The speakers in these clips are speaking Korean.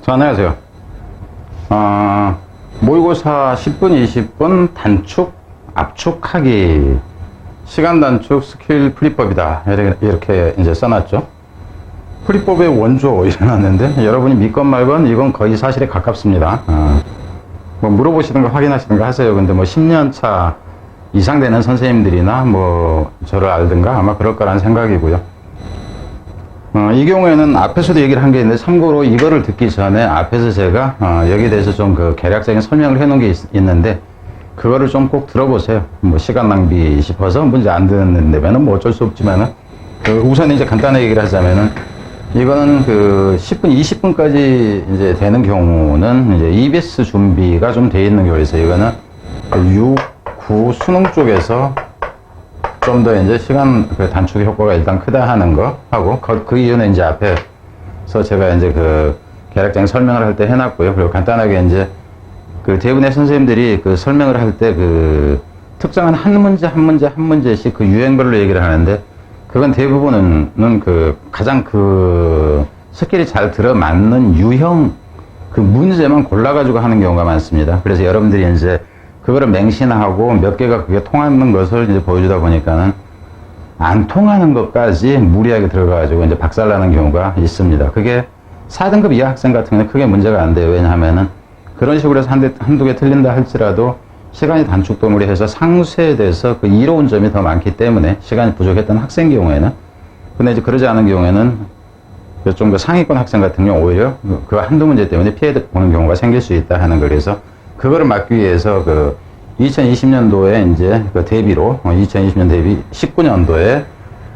자, 안녕하세요. 모의고사 10분, 20분 단축, 압축하기, 시간 단축 스킬 풀이법이다. 이렇게 이제 써놨죠. 풀이법의 원조 일어났는데, 여러분이 믿건 말건 이건 거의 사실에 가깝습니다. 뭐 물어보시든가 확인하시든가 하세요. 근데 뭐 10년 차 이상 되는 선생님들이나 뭐 저를 알든가 아마 그럴 거라는 생각이고요. 이 경우에는 앞에서도 얘기를 한 게 있는데, 참고로 이거를 듣기 전에 앞에서 제가 여기에 대해서 좀 그 개략적인 설명을 해놓은 게 있는데, 그거를 좀 꼭 들어보세요. 뭐 시간 낭비 싶어서 문제 안 듣는다면은 뭐 어쩔 수 없지만은, 우선 이제 간단하게 얘기를 하자면은, 이거는 그 10분, 20분까지 이제 되는 경우는 이제 EBS 준비가 좀 돼 있는 경우에서, 이거는 6, 9 수능 쪽에서 좀 더 이제 시간 단축 효과가 일단 크다 하는 거 하고, 그 이유는 이제 앞에서 제가 이제 그 개략적인 설명을 할 때 해놨고요. 그리고 간단하게 이제 그 대부분의 선생님들이 그 설명을 할 때 그 특정한 한 문제씩 그 유행별로 얘기를 하는데, 그건 대부분은 그 가장 그 스킬이 잘 들어맞는 유형 그 문제만 골라가지고 하는 경우가 많습니다. 그래서 여러분들이 이제 그거를 맹신하고 몇 개가 그게 통하는 것을 이제 보여주다 보니까는 안 통하는 것까지 무리하게 들어가가지고 이제 박살나는 경우가 있습니다. 그게 4등급 이하 학생 같은 경우는 크게 문제가 안 돼요. 왜냐하면은 그런 식으로 해서 한두 개 틀린다 할지라도 시간이 단축도 무리해서 상수에 대해서 그 이로운 점이 더 많기 때문에 시간이 부족했던 학생 경우에는, 근데 이제 그러지 않은 경우에는 좀 더 상위권 학생 같은 경우 오히려 그 한두 문제 때문에 피해 보는 경우가 생길 수 있다 하는 거. 그래서 그거를 막기 위해서 그 2020년도에 이제 그 대비로 2020년 대비 19년도에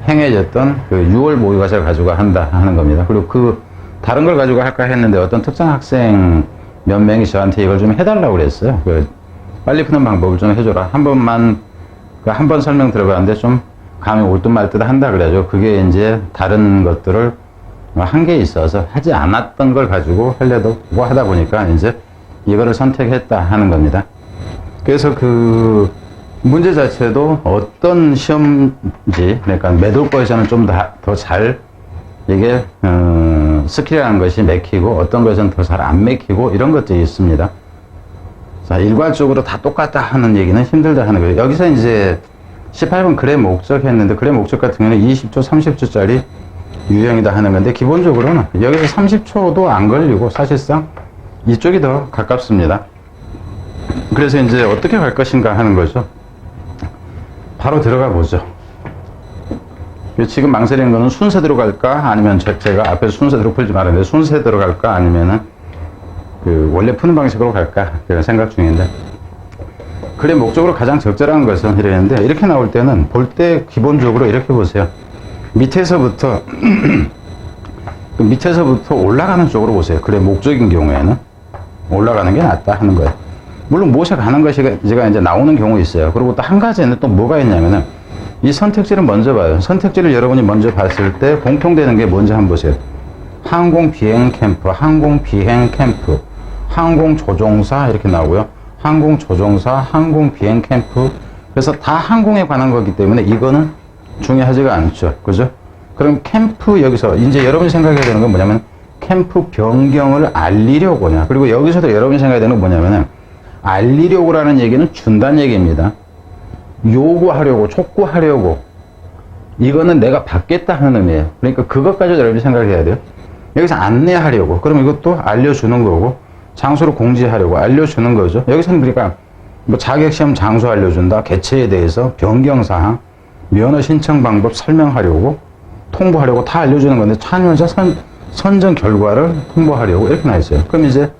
행해졌던 그 6월 모의고사를 가지고 한다 하는 겁니다. 그리고 그 다른 걸 가지고 할까 했는데 어떤 특정 학생 몇 명이 저한테 이걸 좀 해달라고 그랬어요. 그 빨리 푸는 방법을 좀 해줘라. 한 번만 그 한 번 설명 들어봤는데 좀 감이 올 듯 말 듯 한다 그래가지고, 그게 이제 다른 것들을 한 게 있어서 하지 않았던 걸 가지고 하려고 하다 보니까 이제 이거를 선택했다 하는 겁니다. 그래서 그 문제 자체도 어떤 시험지, 그러니까 매돌 거에서는 좀 더 잘 이게 스킬이라는 것이 맥히고, 어떤 것은 더 잘 안 맥히고, 이런 것들이 있습니다. 자, 일괄적으로 다 똑같다 하는 얘기는 힘들다 하는 거예요. 여기서 이제 18번 글의 목적 했는데, 글의 목적 같은 경우는 20초, 30초짜리 유형이다 하는 건데, 기본적으로는 여기서 30초도 안 걸리고 사실상 이쪽이 더 가깝습니다. 그래서 이제 어떻게 갈 것인가 하는 거죠. 바로 들어가 보죠. 지금 망설이는 거는 순서대로 갈까, 아니면 제가 앞에서 순서대로 풀지 말았는데 순서대로 갈까, 아니면은 그 원래 푸는 방식으로 갈까, 그런 생각 중인데, 그래 목적으로 가장 적절한 것은 이랬는데, 이렇게 나올 때는 볼 때 기본적으로 이렇게 보세요. 밑에서부터 밑에서부터 올라가는 쪽으로 보세요. 그래 목적인 경우에는 올라가는 게 낫다 하는 거예요. 물론 모셔가는 것이 제가 이제 나오는 경우 있어요. 그리고 또 한 가지는 또 뭐가 있냐면은, 이 선택지를 먼저 봐요. 선택지를 여러분이 먼저 봤을 때 공통되는 게 뭔지 한번 보세요. 항공 비행 캠프, 항공 비행 캠프, 항공 조종사 이렇게 나오고요. 항공 조종사, 항공 비행 캠프. 그래서 다 항공에 관한 거기 때문에 이거는 중요하지가 않죠. 그죠? 그럼 캠프, 여기서 이제 여러분이 생각해야 되는 건 뭐냐면, 캠프 변경을 알리려고냐. 그리고 여기서도 여러분이 생각해야 되는 건 뭐냐면은, 알리려고라는 얘기는 준다는 얘기입니다. 요구하려고, 촉구하려고. 이거는 내가 받겠다 하는 의미예요. 그러니까 그것까지도 여러분이 생각해야 돼요. 여기서 안내하려고. 그럼 이것도 알려주는 거고, 장소를 공지하려고 알려주는 거죠. 여기서는 그러니까 뭐 자격시험 장소 알려준다, 개최에 대해서, 변경사항, 면허 신청 방법 설명하려고, 통보하려고 다 알려주는 건데, 참여자 선정 결과를 통보하려고 이렇게 나 있어요. 그럼 이제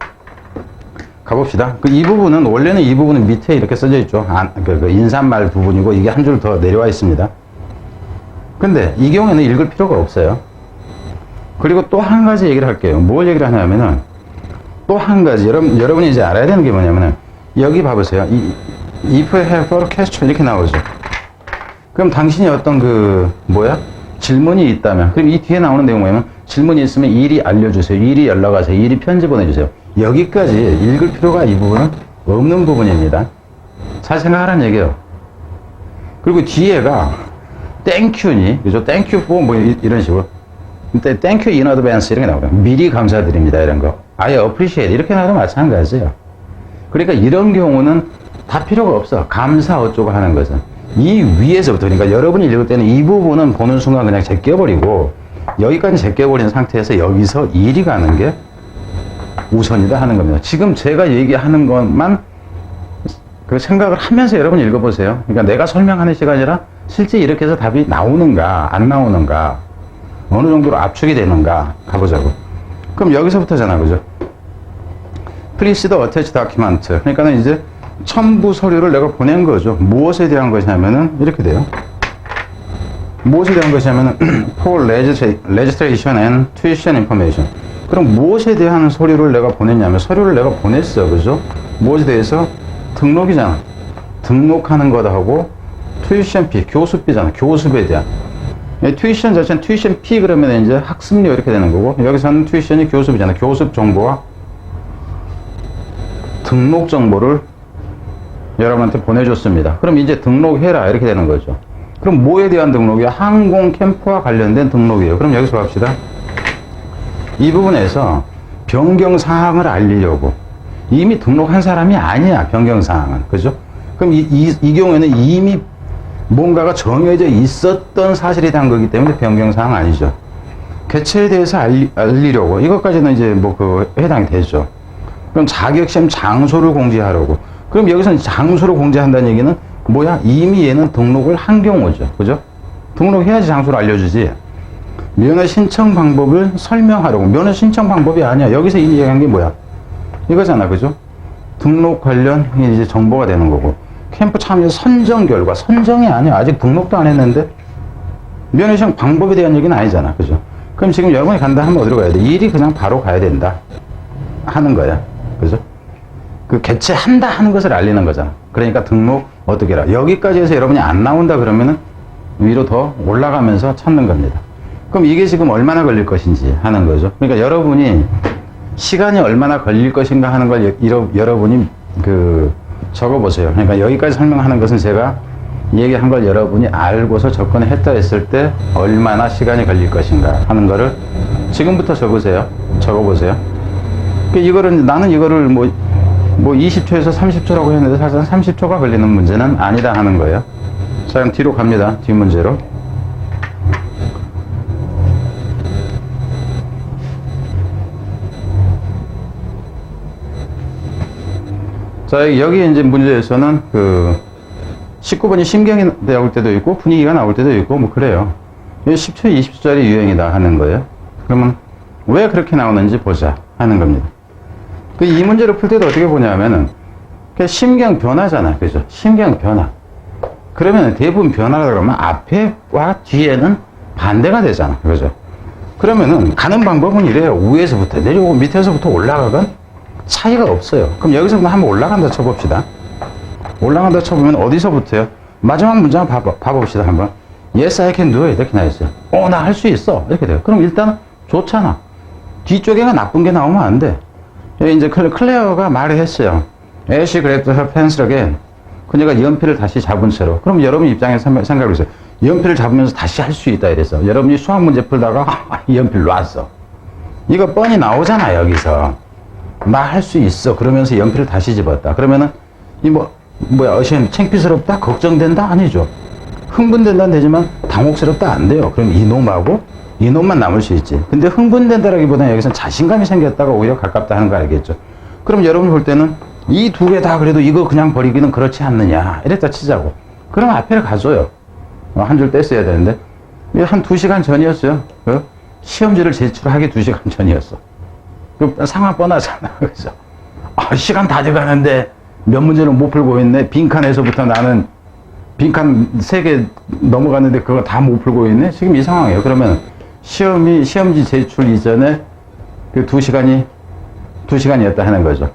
가봅시다. 이 부분은, 원래는 이 부분은 밑에 이렇게 써져 있죠. 그 인사말 부분이고, 이게 한 줄 더 내려와 있습니다. 근데 이 경우에는 읽을 필요가 없어요. 그리고 또 한 가지 얘기를 할게요. 뭘 얘기를 하냐면은, 또 한 가지, 여러분이 이제 알아야 되는 게 뭐냐면은, 여기 봐보세요. if have a question 이렇게 나오죠. 그럼 당신이 어떤 질문이 있다면, 그럼 이 뒤에 나오는 내용 뭐냐면, 질문이 있으면 일이 알려주세요. 일이 연락하세요. 일이 편지 보내주세요. 여기까지 읽을 필요가 이 부분은 없는 부분입니다. 잘 생각하라는 얘기예요. 그리고 뒤에가 땡큐니, 그죠? 땡큐 for 뭐 이런 식으로. thank you in advance 이렇게 나오거든요. 미리 감사드립니다 이런 거. I appreciate 이렇게 나와도 마찬가지예요. 그러니까 이런 경우는 다 필요가 없어. 감사 어쩌고 하는 것은 이 위에서부터, 그러니까 여러분이 읽을 때는 이 부분은 보는 순간 그냥 제껴버리고 여기까지 제껴버린 상태에서 여기서 일이 가는 게 우선이다 하는 겁니다. 지금 제가 얘기하는 것만 그 생각을 하면서 여러분 읽어보세요. 그러니까 내가 설명하는 시간이라 실제 이렇게 해서 답이 나오는가 안 나오는가 어느 정도로 압축이 되는가 가보자고. 그럼 여기서부터잖아, 그죠? Please the attached document. 그러니까는 이제 첨부 서류를 내가 보낸 거죠. 무엇에 대한 것이냐면은 이렇게 돼요. 무엇에 대한 것이냐면은 for registration and tuition information. 그럼 무엇에 대한 서류를 내가 보냈냐면 서류를 내가 보냈어, 그죠? 무엇에 대해서? 등록이잖아. 등록하는 거다 하고 tuition fee, 교습비잖아. 교습에 대한. tuition 자체는 tuition fee 그러면 이제 학습료 이렇게 되는 거고 여기서는 tuition이 교습이잖아. 교습 정보와 등록 정보를 여러분한테 보내줬습니다. 그럼 이제 등록해라 이렇게 되는 거죠. 그럼 뭐에 대한 등록이야? 항공 캠프와 관련된 등록이에요. 그럼 여기서 봅시다. 이 부분에서 변경사항을 알리려고 이미 등록한 사람이 아니야. 변경사항은. 그죠? 그럼 이 경우에는 이미 뭔가가 정해져 있었던 사실이 된 거기 때문에 변경사항 아니죠. 개체에 대해서 알리려고 이것까지는 이제 해당이 되죠. 그럼 자격시험 장소를 공지하려고. 그럼 여기서는 장소를 공지한다는 얘기는 뭐야? 이미 얘는 등록을 한 경우죠. 그죠? 등록해야지 장소를 알려주지. 면허 신청 방법을 설명하려고. 면허 신청 방법이 아니야. 여기서 이미 얘기한 게 뭐야? 이거잖아. 그죠? 등록 관련 이제 정보가 되는 거고. 캠프 참여 선정 결과. 선정이 아니야. 아직 등록도 안 했는데. 면허 신청 방법에 대한 얘기는 아니잖아. 그죠? 그럼 지금 여러분이 간다 하면 어디로 가야 돼? 일이 그냥 바로 가야 된다. 하는 거야. 그죠? 그 개최한다 하는 것을 알리는 거잖아. 그러니까 등록 어떻게 해라. 여기까지 해서 여러분이 안 나온다 그러면은 위로 더 올라가면서 찾는 겁니다. 그럼 이게 지금 얼마나 걸릴 것인지 하는 거죠. 그러니까 여러분이 시간이 얼마나 걸릴 것인가 하는 걸 여러분이 적어보세요. 그러니까 여기까지 설명하는 것은 제가 얘기한 걸 여러분이 알고서 접근을 했다 했을 때 얼마나 시간이 걸릴 것인가 하는 거를 지금부터 적어보세요. 나는 이거를 20초에서 30초라고 했는데 사실은 30초가 걸리는 문제는 아니다 하는 거예요. 자, 그럼 뒤로 갑니다. 뒷 문제로. 자, 여기 이제 문제에서는 19번이 심경이 나올 때도 있고 분위기가 나올 때도 있고 그래요. 10초, 20초짜리 유행이다 하는 거예요. 그러면 왜 그렇게 나오는지 보자 하는 겁니다. 이 문제를 풀 때도 어떻게 보냐면은 심경 변화잖아. 그죠? 심경 변화. 그러면 대부분 변화라 그러면 앞에와 뒤에는 반대가 되잖아. 그죠? 그러면은 가는 방법은 이래요. 위에서부터 내려오고 밑에서부터 올라가건 차이가 없어요. 그럼 여기서부터 한번 올라간다 쳐봅시다. 올라간다 쳐보면 어디서부터요? 마지막 문제 한번 봐봅시다. 한번. Yes, I can do it. 이렇게 나와있어요. 나 할 수 있어. 이렇게 돼요. 그럼 일단 좋잖아. 뒤쪽에가 나쁜 게 나오면 안 돼. 이제 클레어가 말을 했어요. As she grabbed her pencil again. 그녀가 연필을 다시 잡은 채로. 그럼 여러분 입장에서 생각을 해보세요. 연필을 잡으면서 다시 할 수 있다 이랬어. 여러분이 수학 문제 풀다가 연필 놨어. 이거 뻔히 나오잖아. 여기서. 나 할 수 있어. 그러면서 연필을 다시 집었다. 그러면은 어시엔 창피스럽다? 걱정된다? 아니죠. 흥분된다는 되지만 당혹스럽다? 안 돼요. 그럼 이놈만 남을 수 있지. 근데 흥분된다라기보다는 여기서는 자신감이 생겼다가 오히려 가깝다 하는 거 알겠죠. 그럼 여러분 볼 때는 이 두 개 다 그래도 이거 그냥 버리기는 그렇지 않느냐 이랬다 치자고. 그럼 앞에를 가져요. 한 줄 뗐어야 되는데 한 2시간 전이었어요. 시험지를 제출하기 2시간 전이었어. 상황 뻔하잖아. 그래서 시간 다 돼가는데 몇 문제는 못 풀고 있네. 빈칸에서부터 나는 빈칸 3개 넘어갔는데 그거 다 못 풀고 있네. 지금 이 상황이에요. 그러면 시험지 제출 이전에 2시간이었다 하는 거죠.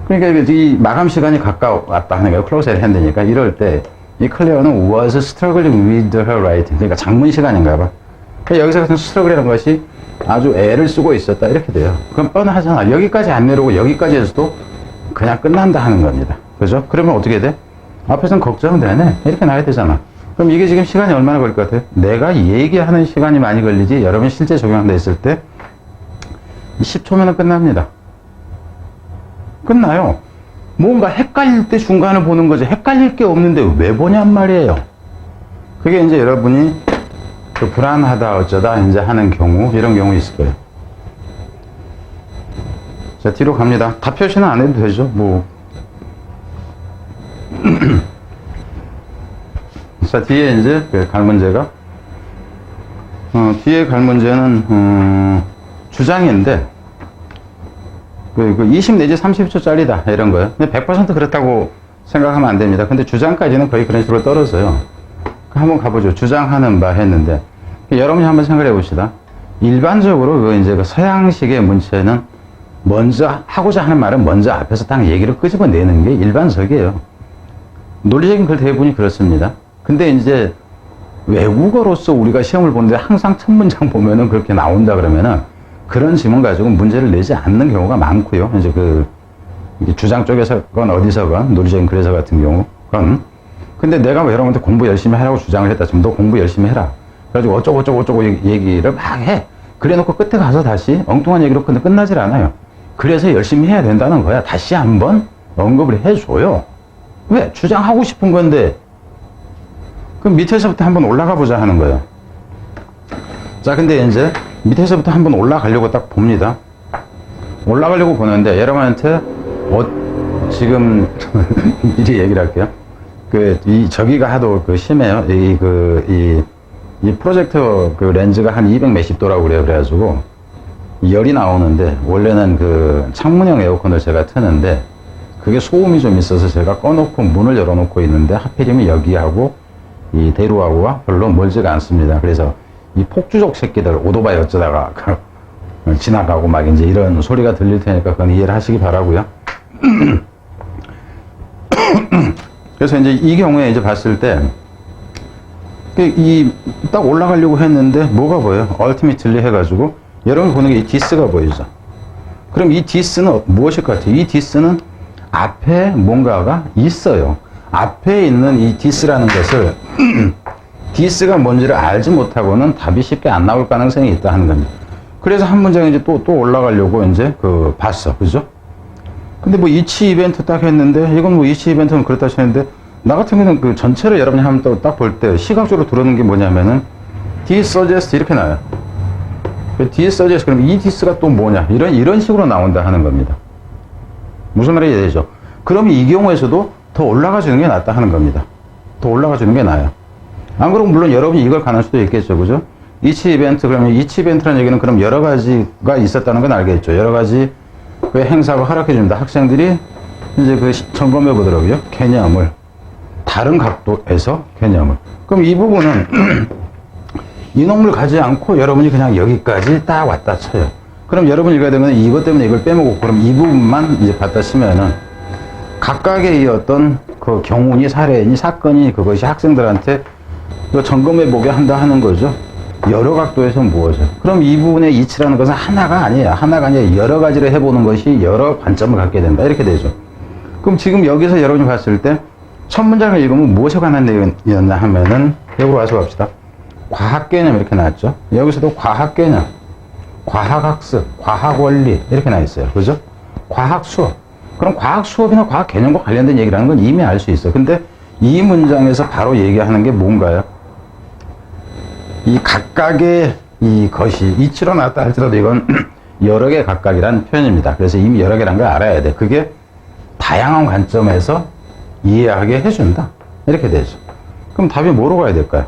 그러니까 이 마감 시간이 가까웠다 하는 거예요. 클로즈 앳 핸드니까. 이럴 때 이 클레어는 was struggling with her writing. 그러니까 장문 시간인가 봐. 그러니까 여기서 같은 스트러글이라는 것이 아주 애를 쓰고 있었다 이렇게 돼요. 그럼 뻔하잖아. 여기까지 안 내려오고 여기까지 해서도 그냥 끝난다 하는 겁니다. 그죠? 그러면 어떻게 돼? 앞에서는 걱정되네. 이렇게 나야 되잖아. 그럼 이게 지금 시간이 얼마나 걸릴 것 같아요? 내가 얘기하는 시간이 많이 걸리지, 여러분 실제 적용한다 했을 때 10초면 끝납니다. 끝나요. 뭔가 헷갈릴 때 중간을 보는 거지, 헷갈릴 게 없는데 왜 보냔 말이에요. 그게 이제 여러분이 그 불안하다 어쩌다 이제 하는 경우, 이런 경우 있을 거예요. 자, 뒤로 갑니다. 다 표시는 안 해도 되죠, 뭐. 자, 뒤에 이제 갈 문제가, 뒤에 갈 문제는, 주장인데, 20 내지 30초짜리다, 이런 거예요. 근데 100% 그렇다고 생각하면 안 됩니다. 근데 주장까지는 거의 그런 식으로 떨어져요. 한번 가보죠. 주장하는 바 했는데, 여러분이 한번 생각해 봅시다. 일반적으로 이제 그 서양식의 문체는 먼저 하고자 하는 말은 먼저 앞에서 딱 얘기를 끄집어내는 게 일반적이에요. 논리적인 글 대부분이 그렇습니다. 근데 이제 외국어로서 우리가 시험을 보는데 항상 첫 문장 보면은 그렇게 나온다 그러면은 그런 지문 가지고 문제를 내지 않는 경우가 많고요. 이제 주장 쪽에서건 어디서건 논리적인 글에서 같은 경우건. 근데 내가 여러분한테 공부 열심히 하라고 주장을 했다. 좀 더 공부 열심히 해라. 그래가지고 어쩌고 얘기를 막 해. 그래 놓고 끝에 가서 다시 엉뚱한 얘기로 끝나질 않아요. 그래서 열심히 해야 된다는 거야. 다시 한번 언급을 해줘요. 왜? 주장하고 싶은 건데. 그럼 밑에서부터 한번 올라가 보자 하는 거예요. 자, 근데 이제 밑에서부터 한번 올라가려고 딱 봅니다. 올라가려고 보는데 여러분한테 지금 미리 얘기를 할게요. 저기가 하도 심해요. 이 프로젝터 렌즈가 한 200 몇십 도라고 그래요. 그래가지고 열이 나오는데 원래는 창문형 에어컨을 제가 트는데 그게 소음이 좀 있어서 제가 꺼놓고 문을 열어놓고 있는데 하필이면 여기하고 이 대로하고가 별로 멀지가 않습니다. 그래서 이 폭주족 새끼들 오토바이 어쩌다가 지나가고 막 이제 이런 소리가 들릴 테니까 그건 이해를 하시기 바라고요. 그래서 이제 이 경우에 이제 봤을 때 딱 올라가려고 했는데 뭐가 보여요? ultimately 해가지고 여러분이 보는 게 이 디스가 보이죠. 그럼 이 디스는 무엇일 것 같아요? 이 디스는 앞에 뭔가가 있어요. 앞에 있는 이 디스라는 것을 디스가 뭔지를 알지 못하고는 답이 쉽게 안 나올 가능성이 있다 하는 겁니다. 그래서 한 문장에 이제 또 올라가려고 이제 봤어. 그죠? 근데 뭐 이치 이벤트 딱 했는데 이건 뭐 이치 이벤트는 그렇다 치는데 나 같은 경우는 전체를 여러분이 한번 딱 볼 때 시각적으로 들어오는 게 뭐냐면은 dsuggest 이렇게 나와요. dsuggest 그럼 이 디스가 또 뭐냐 이런 식으로 나온다 하는 겁니다. 무슨 말인지 이해되죠? 그럼 이 경우에서도 더 올라가 주는 게 낫다 하는 겁니다. 더 올라가 주는 게 나아요. 안 그러면 물론 여러분이 이걸 가능할 수도 있겠죠. 그죠? 이치 이벤트 그러면 이치 이벤트라는 얘기는 그럼 여러 가지가 있었다는 건 알겠죠. 여러 가지 행사가 허락해 줍니다. 학생들이 이제 점검해 보더라고요. 개념을 다른 각도에서 개념을. 그럼 이 부분은 이놈을 가지 않고 여러분이 그냥 여기까지 딱 왔다 쳐요. 그럼 여러분이 읽어야 되면 이것 때문에 이걸 빼먹고 그럼 이 부분만 이제 봤다 치면은 각각의 이 어떤 경우니 사례니 사건이 그것이 학생들한테 점검해 보게 한다 하는 거죠. 여러 각도에서 무엇을. 그럼 이 부분의 이치라는 것은 하나가 아니에요. 하나가 아니라 여러 가지를 해보는 것이 여러 관점을 갖게 된다. 이렇게 되죠. 그럼 지금 여기서 여러분이 봤을 때 첫 문장을 읽으면 무엇에 관한 내용이었나 하면은 여기로 와서 봅시다. 과학 개념 이렇게 나왔죠. 여기서도 과학 개념, 과학 학습, 과학 원리 이렇게 나와 있어요. 그죠? 과학 수업. 그럼 과학 수업이나 과학 개념과 관련된 얘기라는 건 이미 알 수 있어. 근데 이 문장에서 바로 얘기하는 게 뭔가요? 이 각각의 이것이 이치로 나왔다 할지라도 이건 여러 개 각각이라는 표현입니다. 그래서 이미 여러 개라는 걸 알아야 돼. 그게 다양한 관점에서 이해하게 해준다. 이렇게 되죠. 그럼 답이 뭐로 가야 될까요?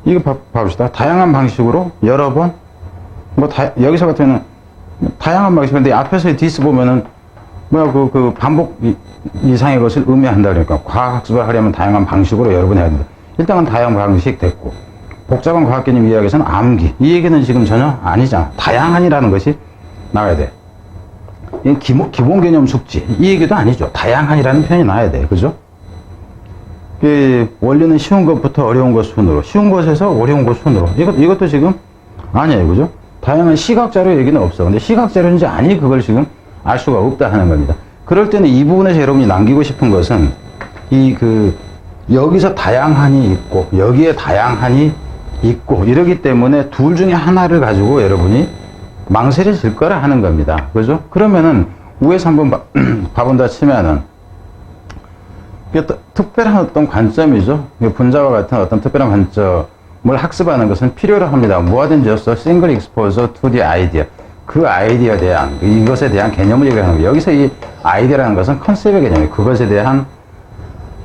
이거 봐봅시다. 다양한 방식으로 여러 번, 여기서 같은 경우는 다양한 방식인데 앞에서 디스 보면은 반복 이상의 것을 의미한다 그러니까 과학학습을 하려면 다양한 방식으로 여러 번 해야 된다. 일단은 다양한 방식 됐고 복잡한 과학 개념 이야기에서는 암기 이 얘기는 지금 전혀 아니잖아. 다양한이라는 것이 나와야 돼. 기본 개념 숙지 이 얘기도 아니죠. 다양한이라는 표현이 나와야 돼. 그죠? 원리는 쉬운 것부터 어려운 것 순으로 쉬운 것에서 어려운 것 순으로 이것도 지금 아니에요. 그죠? 다양한 시각자료 얘기는 없어. 근데 시각자료인지 아니 그걸 지금 알 수가 없다 하는 겁니다. 그럴 때는 이 부분에서 여러분이 남기고 싶은 것은 이 여기서 다양한이 있고 여기에 다양한이 있고 이러기 때문에 둘 중에 하나를 가지고 여러분이 망설여질 거라 하는 겁니다. 그죠? 그러면은 위에서 한번 봐본다 치면은 이게 특별한 어떤 관점이죠. 분자와 같은 어떤 특별한 관점을 학습하는 것은 필요로 합니다. 뭐하든지 없어 single exposure to the idea. 그 아이디어에 대한 이것에 대한 개념을 얘기하는 거예요. 여기서 이 아이디어라는 것은 컨셉의 개념이에요. 그것에 대한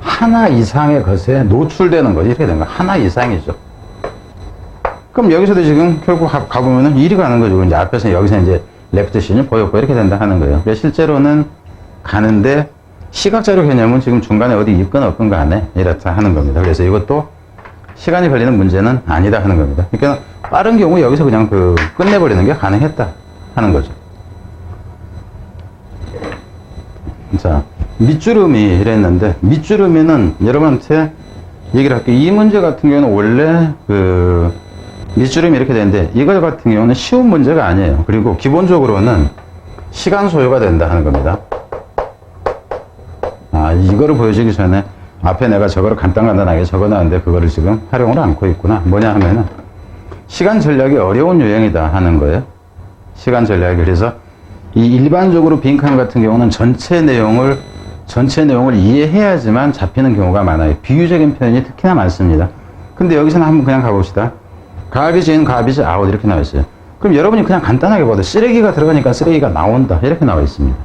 하나 이상의 것에 노출되는 거지. 이렇게 된 거. 하나 이상이죠. 그럼 여기서도 지금 결국 가보면은 이리 가는 거죠. 이제 앞에서 여기서 이제 레프트 씬이 보였고 이렇게 된다 하는 거예요. 실제로는 가는데 시각자료 개념은 지금 중간에 어디 있건 없건 간에 이렇다 하는 겁니다. 그래서 이것도 시간이 걸리는 문제는 아니다 하는 겁니다. 그러니까 빠른 경우 여기서 그냥 끝내버리는 게 가능했다 하는 거죠. 자, 밑주름이 이랬는데, 밑주름이는 여러분한테 얘기를 할게요. 이 문제 같은 경우는 원래 밑주름이 이렇게 되는데, 이거 같은 경우는 쉬운 문제가 아니에요. 그리고 기본적으로는 시간 소요가 된다 하는 겁니다. 아, 이거를 보여주기 전에 앞에 내가 저거를 간단하게 적어놨는데 그거를 지금 활용을 않고 있구나. 뭐냐 하면은 시간 전략이 어려운 유형이다 하는 거예요. 시간 전략이. 그래서 이 일반적으로 빈칸 같은 경우는 전체 내용을 이해해야지만 잡히는 경우가 많아요. 비유적인 표현이 특히나 많습니다. 근데 여기서는 한번 그냥 가봅시다. garbage in, garbage out 이렇게 나와 있어요. 그럼 여러분이 그냥 간단하게 봐도 쓰레기가 들어가니까 쓰레기가 나온다 이렇게 나와 있습니다.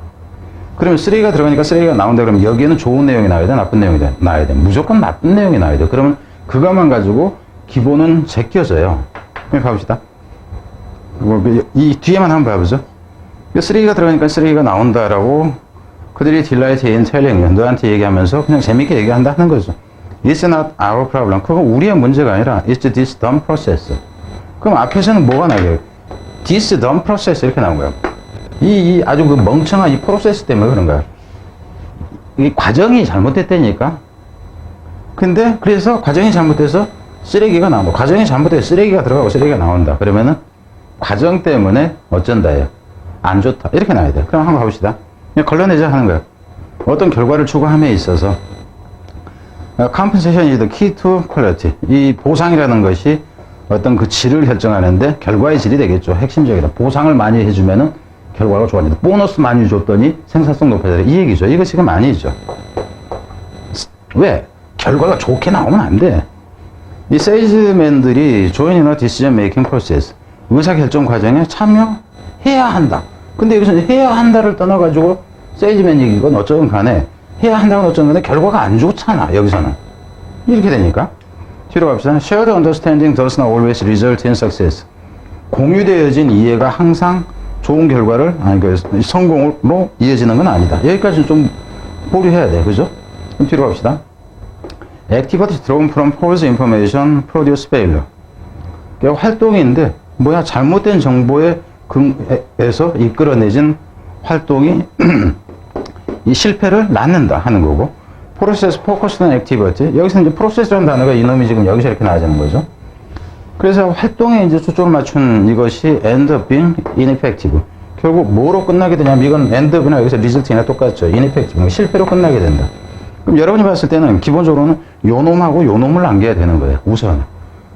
그러면 쓰레기가 들어가니까 쓰레기가 나온다 그러면 여기에는 좋은 내용이 나와야 돼, 나쁜 내용이 나와야 돼. 무조건 나쁜 내용이 나와야 돼. 그러면 그것만 가지고 기본은 제껴져요. 그럼 가봅시다. 이 뒤에만 한번 봐보죠. 쓰레기가 들어가니까 쓰레기가 나온다라고 그들이 딜라이트 in telling you, 너한테 얘기하면서 그냥 재밌게 얘기한다 하는 거죠. It's not our problem. 그건 우리의 문제가 아니라 It's this dumb process. 그럼 앞에서는 뭐가 나와요? This dumb process 이렇게 나온 거예요. 이 아주 그 멍청한 이 프로세스 때문에 그런 거야. 이 과정이 잘못됐다니까. 근데 그래서 과정이 잘못돼서 쓰레기가 나온다. 과정이 잘못돼서 쓰레기가 들어가고 쓰레기가 나온다. 그러면은 과정 때문에 어쩐다예요. 안 좋다. 이렇게 나와야 돼. 그럼 한번 가봅시다. 걸러내자 하는 거야. 어떤 결과를 추구함에 있어서 compensation is the key to quality. 이 보상이라는 것이 어떤 그 질을 결정하는데 결과의 질이 되겠죠. 핵심적이다. 보상을 많이 해주면은 결과가 좋아진다. 보너스 많이 줬더니 생산성 높아져요. 이 얘기죠. 이거 지금 아니죠. 왜? 결과가 좋게 나오면 안 돼. 이 세일즈맨들이 join in a decision making process. 의사결정 과정에 참여해야 한다. 근데 여기서 해야 한다를 떠나가지고 세일즈맨 얘기건 어쩌건 간에 해야 한다건 어쩌건 간에 결과가 안 좋잖아. 여기서는. 이렇게 되니까. 뒤로 갑시다. Shared understanding does not always result in success. 공유되어진 이해가 항상 좋은 결과를, 성공으로 이어지는 건 아니다. 여기까지는 좀 보류해야 돼. 그죠? 그럼 뒤로 갑시다. Activity drawn from false information produce failure. 활동인데, 뭐야, 잘못된 정보에 에서 이끌어내진 활동이 이 실패를 낳는다 하는 거고, Process Focused on Activity. 여기서 이제 프로세스라는 단어가 이놈이 지금 여기서 이렇게 나와지는 거죠. 그래서 활동에 이제 초점을 맞춘 이것이 end up being ineffective. 결국 뭐로 끝나게 되냐면 이건 end up이나 여기서 result이나 똑같죠. ineffective. 실패로 끝나게 된다. 그럼 여러분이 봤을 때는 기본적으로는 요 놈하고 요 놈을 남겨야 되는 거예요. 우선.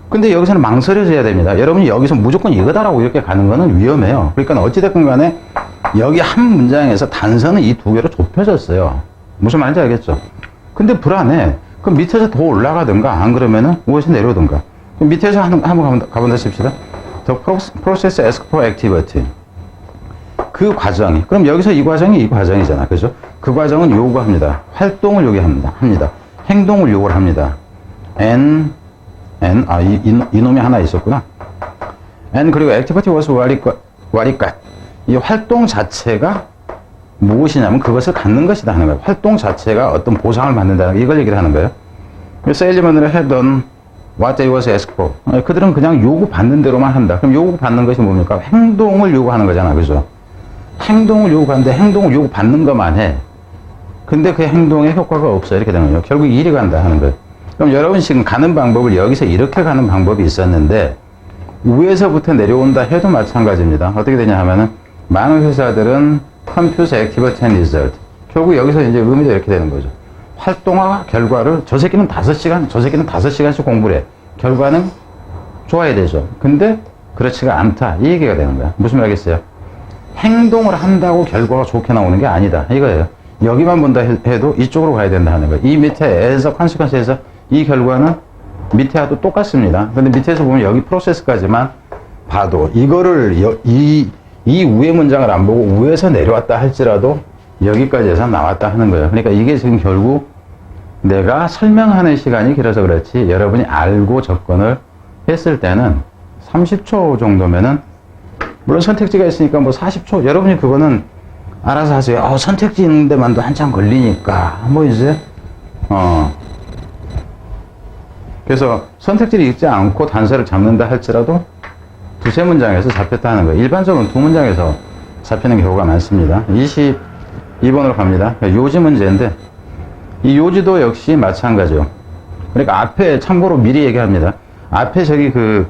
근데 여기서는 망설여져야 됩니다. 여러분이 여기서 무조건 이거다라고 이렇게 가는 거는 위험해요. 그러니까 어찌됐건 간에 여기 한 문장에서 단서는 이 두 개로 좁혀졌어요. 무슨 말인지 알겠죠? 근데 불안해. 그럼 밑에서 더 올라가든가 안 그러면은 위에서 내려오든가. 그럼 밑에서 한번 가본다 칩시다. The process asks for activity. 그 과정이. 그럼 여기서 이 과정이잖아. 그죠? 그 과정은 요구합니다. 활동을 요구합니다. 행동을 요구를 합니다. 이놈이 하나 있었구나. 그리고 activity was what it got. 이 활동 자체가 무엇이냐면 그것을 갖는 것이다 하는 거예요. 활동 자체가 어떤 보상을 받는다는 이걸 얘기를 하는 거예요. 세일즈맨을 해던 what they was asked for. 그들은 그냥 요구받는 대로만 한다. 그럼 요구받는 것이 뭡니까? 행동을 요구하는 거잖아. 그죠? 행동을 요구하는데 행동을 요구받는 것만 해. 근데 그 행동에 효과가 없어. 이렇게 되는 거예요. 결국 이리 간다 하는 거예요. 그럼 여러분 지금 가는 방법을 여기서 이렇게 가는 방법이 있었는데 위에서부터 내려온다 해도 마찬가지입니다. 어떻게 되냐 하면은 많은 회사들은 Compute Activity and Result. 결국 여기서 이제 의미가 이렇게 되는 거죠. 활동화 결과를 저 새끼는 5시간, 저 새끼는 5시간씩 공부를 해. 결과는 좋아야 되죠. 근데 그렇지가 않다. 이 얘기가 되는 거야. 무슨 말 알겠어요? 행동을 한다고 결과가 좋게 나오는 게 아니다. 이거예요. 여기만 본다 해도 이쪽으로 가야 된다 하는 거예요. 이 밑에에서 컨시퀀스에서 이 결과는 밑에와도 똑같습니다. 근데 밑에서 보면 여기 프로세스까지만 봐도 이거를 이 위의 문장을 안 보고 위에서 내려왔다 할지라도 여기까지 해서 나왔다 하는 거예요. 그러니까 이게 지금 결국 내가 설명하는 시간이 길어서 그렇지 여러분이 알고 접근을 했을 때는 30초 정도면은 물론 선택지가 있으니까 뭐 40초 여러분이 그거는 알아서 하세요. 선택지 있는 데만도 한참 걸리니까 뭐 이제 그래서 선택지를 읽지 않고 단서를 잡는다 할지라도 두세 문장에서 잡혔다 하는 거예요. 일반적으로 두 문장에서 잡히는 경우가 많습니다. 22번으로 갑니다. 요지 문제인데 이 요지도 역시 마찬가지요. 그러니까 앞에 참고로 미리 얘기합니다. 앞에 저기 그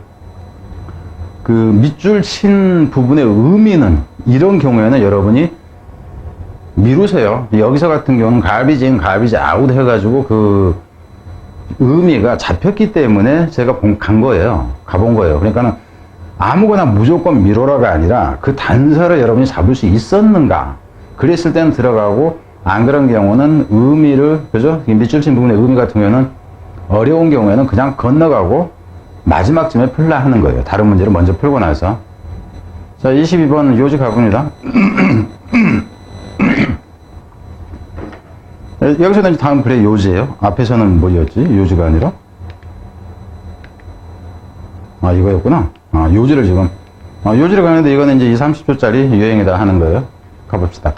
밑줄 친 부분의 의미는 이런 경우에는 여러분이 미루세요. 여기서 같은 경우는 garbage in, garbage out 해가지고 그 의미가 잡혔기 때문에 제가 간 거예요. 가본 거예요. 그러니까는 아무거나 무조건 미뤄라가 아니라 그 단서를 여러분이 잡을 수 있었는가. 그랬을 때는 들어가고 안 그런 경우는 의미를, 그죠? 밑줄 친 부분의 의미 같은 경우는 어려운 경우에는 그냥 건너가고 마지막쯤에 풀라 하는 거예요. 다른 문제를 먼저 풀고 나서. 자, 22번 요지 가봅니다. 여기서는 다음 글의 요지예요. 앞에서는 뭐였지? 요지가 아니라? 이거였구나. 요지를 지금. 요지를 가는데 이거는 이제 30초짜리 유행이다 하는 거예요. 가봅시다.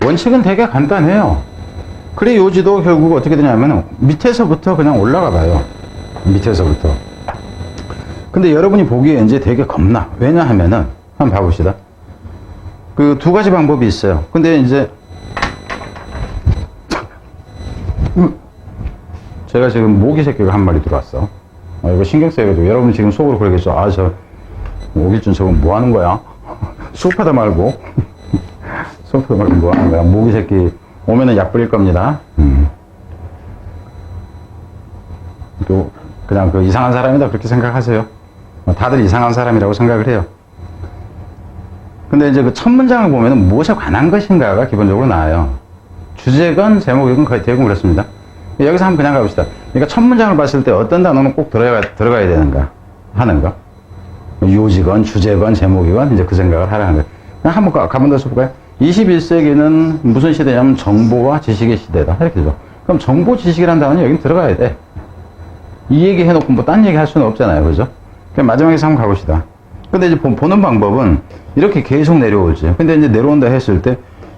원칙은 되게 간단해요. 글의 요지도 결국 어떻게 되냐면 밑에서부터 그냥 올라가 봐요. 밑에서부터. 근데 여러분이 보기에 이제 되게 겁나. 왜냐하면은, 한번 봐봅시다. 그 두 가지 방법이 있어요. 근데 이제, 제가 지금 모기 새끼가 한 마리 들어왔어. 이거 신경 써가지고 여러분 지금 속으로 그러겠죠. 저 모기준 저건 뭐 하는 거야? 수업하다 말고 수업하다 말고 뭐 하는 거야? 모기 새끼 오면은 약 뿌릴 겁니다. 또 그냥 그 이상한 사람이다 그렇게 생각하세요. 다들 이상한 사람이라고 생각을 해요. 근데 이제 그 첫 문장을 보면은 무엇에 관한 것인가가 기본적으로 나와요. 주제건 제목이건 거의 대부분 그렇습니다. 여기서 한번 그냥 가봅시다. 그러니까 첫 문장을 봤을 때 어떤 단어는 꼭 들어가야 되는가 하는 거. 요지건 주제건 제목이건 이제 그 생각을 하라는 거예요. 그냥 한번 가본 더 써볼까요? 21세기는 무슨 시대냐면 정보와 지식의 시대다. 이렇게 되죠. 그럼 정보 지식이라는 단어는 여긴 들어가야 돼. 이 얘기 해놓고 뭐 딴 얘기 할 수는 없잖아요. 그죠? 그럼 마지막에서 한번 가봅시다. 근데 이제 보는 방법은 이렇게 계속 내려오지. 근데 이제 내려온다 했을 때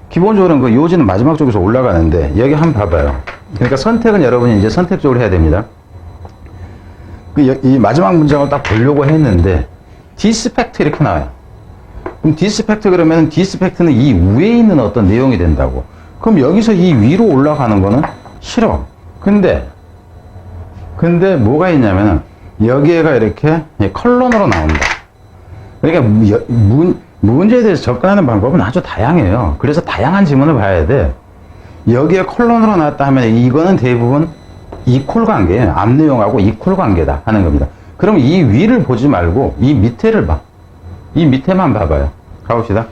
기본적으로는 그 요지는 마지막 쪽에서 올라가는데 여기 한번 봐봐요. 그러니까 선택은 여러분이 이제 선택적으로 해야 됩니다. 이 마지막 문장을 딱 보려고 했는데 디스펙트 이렇게 나와요. 그럼 디스펙트 그러면 디스펙트는 이 위에 있는 어떤 내용이 된다고. 그럼 여기서 이 위로 올라가는 거는 싫어. 근데 뭐가 있냐면은 여기에가 이렇게 컬럼으로 나온다. 그러니까 문제에 대해서 접근하는 방법은 아주 다양해요. 그래서 다양한 지문을 봐야 돼. 여기에 컬럼으로 나왔다 하면 이거는 대부분 이퀄 관계예요. 앞 내용하고 이퀄 관계다 하는 겁니다. 그럼 이 위를 보지 말고 이 밑에를 봐. 이 밑에만 봐봐요. 가봅시다.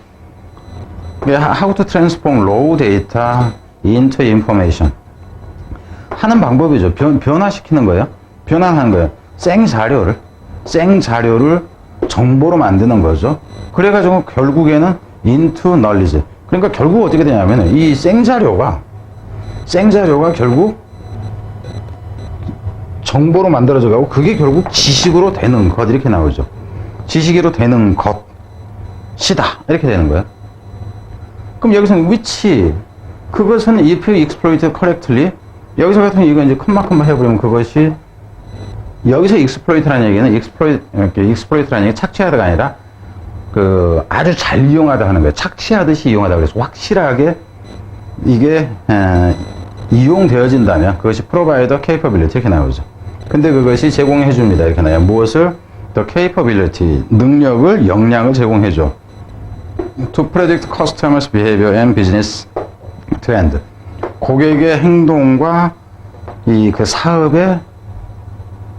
How to transform raw data into information. 하는 방법이죠. 변화시키는 거예요. 변환하는 거예요. 생 자료를 정보로 만드는 거죠. 그래가지고 결국에는 into knowledge. 그러니까 결국 어떻게 되냐면 이 생자료가 결국 정보로 만들어져 가고 그게 결국 지식으로 되는 것 이렇게 나오죠. 지식으로 되는 것이다 이렇게 되는 거예요. 그럼 여기서는 which 그것은 if exploited correctly 여기서 같은 이거 이제 컴마 해버리면 그것이 여기서 exploit라는 얘기는 exploit라는 얘기 착취하다가 아니라 그 아주 잘 이용하다 하는 거예요. 착취하듯이 이용하다 그래서 확실하게 이게 이용되어진다면 그것이 provider capability 이렇게 나오죠. 근데 그것이 제공해 줍니다 이렇게 나와요. 무엇을? the capability 능력을 역량을 제공해 줘. to predict customers behavior and business trend 고객의 행동과 이 그 사업의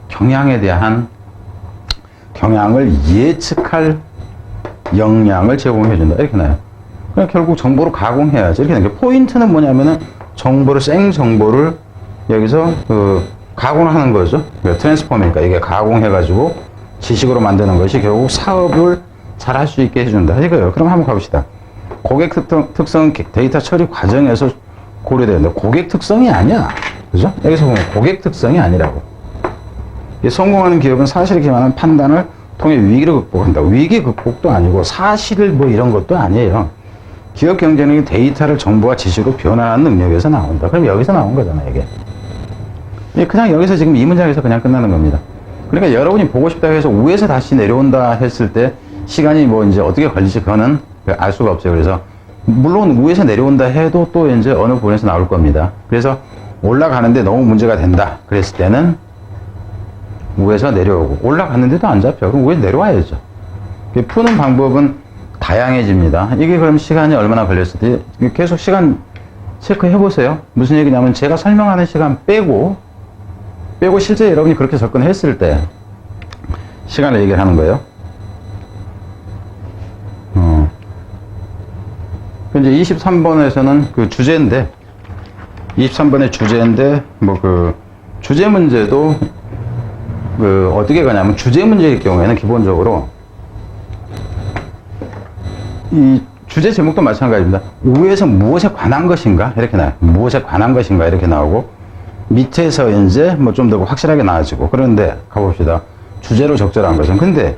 경향에 대한 경향을 예측할 역량을 제공해 준다. 이렇게 나요. 그냥 결국 정보를 가공해야지. 이렇게 나요. 포인트는 뭐냐면은 정보를, 생 정보를 여기서 가공을 하는 거죠. 트랜스포머니까 이게 가공해가지고 지식으로 만드는 것이 결국 사업을 잘 할 수 있게 해준다. 이거요. 그럼 한번 가봅시다. 고객 특성 데이터 처리 과정에서 고려되는데 고객 특성이 아니야. 그죠? 여기서 보면 고객 특성이 아니라고. 성공하는 기업은 사실에 기반한 판단을 통해 위기를 극복한다. 위기 극복도 아니고 사실을 뭐 이런 것도 아니에요. 기업 경쟁력이 데이터를 정보와 지식으로 변화하는 능력에서 나온다. 그럼 여기서 나온 거잖아요, 이게. 그냥 여기서 지금 이 문장에서 그냥 끝나는 겁니다. 그러니까 여러분이 보고 싶다고 해서 위에서 다시 내려온다 했을 때 시간이 뭐 이제 어떻게 걸릴지 그거는 알 수가 없어요. 그래서 물론 위에서 내려온다 해도 또 이제 어느 부분에서 나올 겁니다. 그래서 올라가는데 너무 문제가 된다 그랬을 때는 위에서 내려오고, 올라갔는데도 안 잡혀. 그럼 위에 내려와야죠. 푸는 방법은 다양해집니다. 이게 그럼 시간이 얼마나 걸렸을 때 계속 시간 체크해 보세요. 무슨 얘기냐면 제가 설명하는 시간 빼고 실제 여러분이 그렇게 접근했을 때 시간을 얘기를 하는 거예요. 이제 23번에서는 그 주제인데, 23번의 주제인데, 뭐 그 주제 문제도 어떻게 가냐면 주제 문제일 경우에는 기본적으로 이 주제 제목도 마찬가지입니다. 위에서 무엇에 관한 것인가 이렇게 나와요. 무엇에 관한 것인가 이렇게 나오고, 밑에서 이제 뭐 좀 더 확실하게 나와지고. 그런데 가봅시다. 주제로 적절한 것은. 근데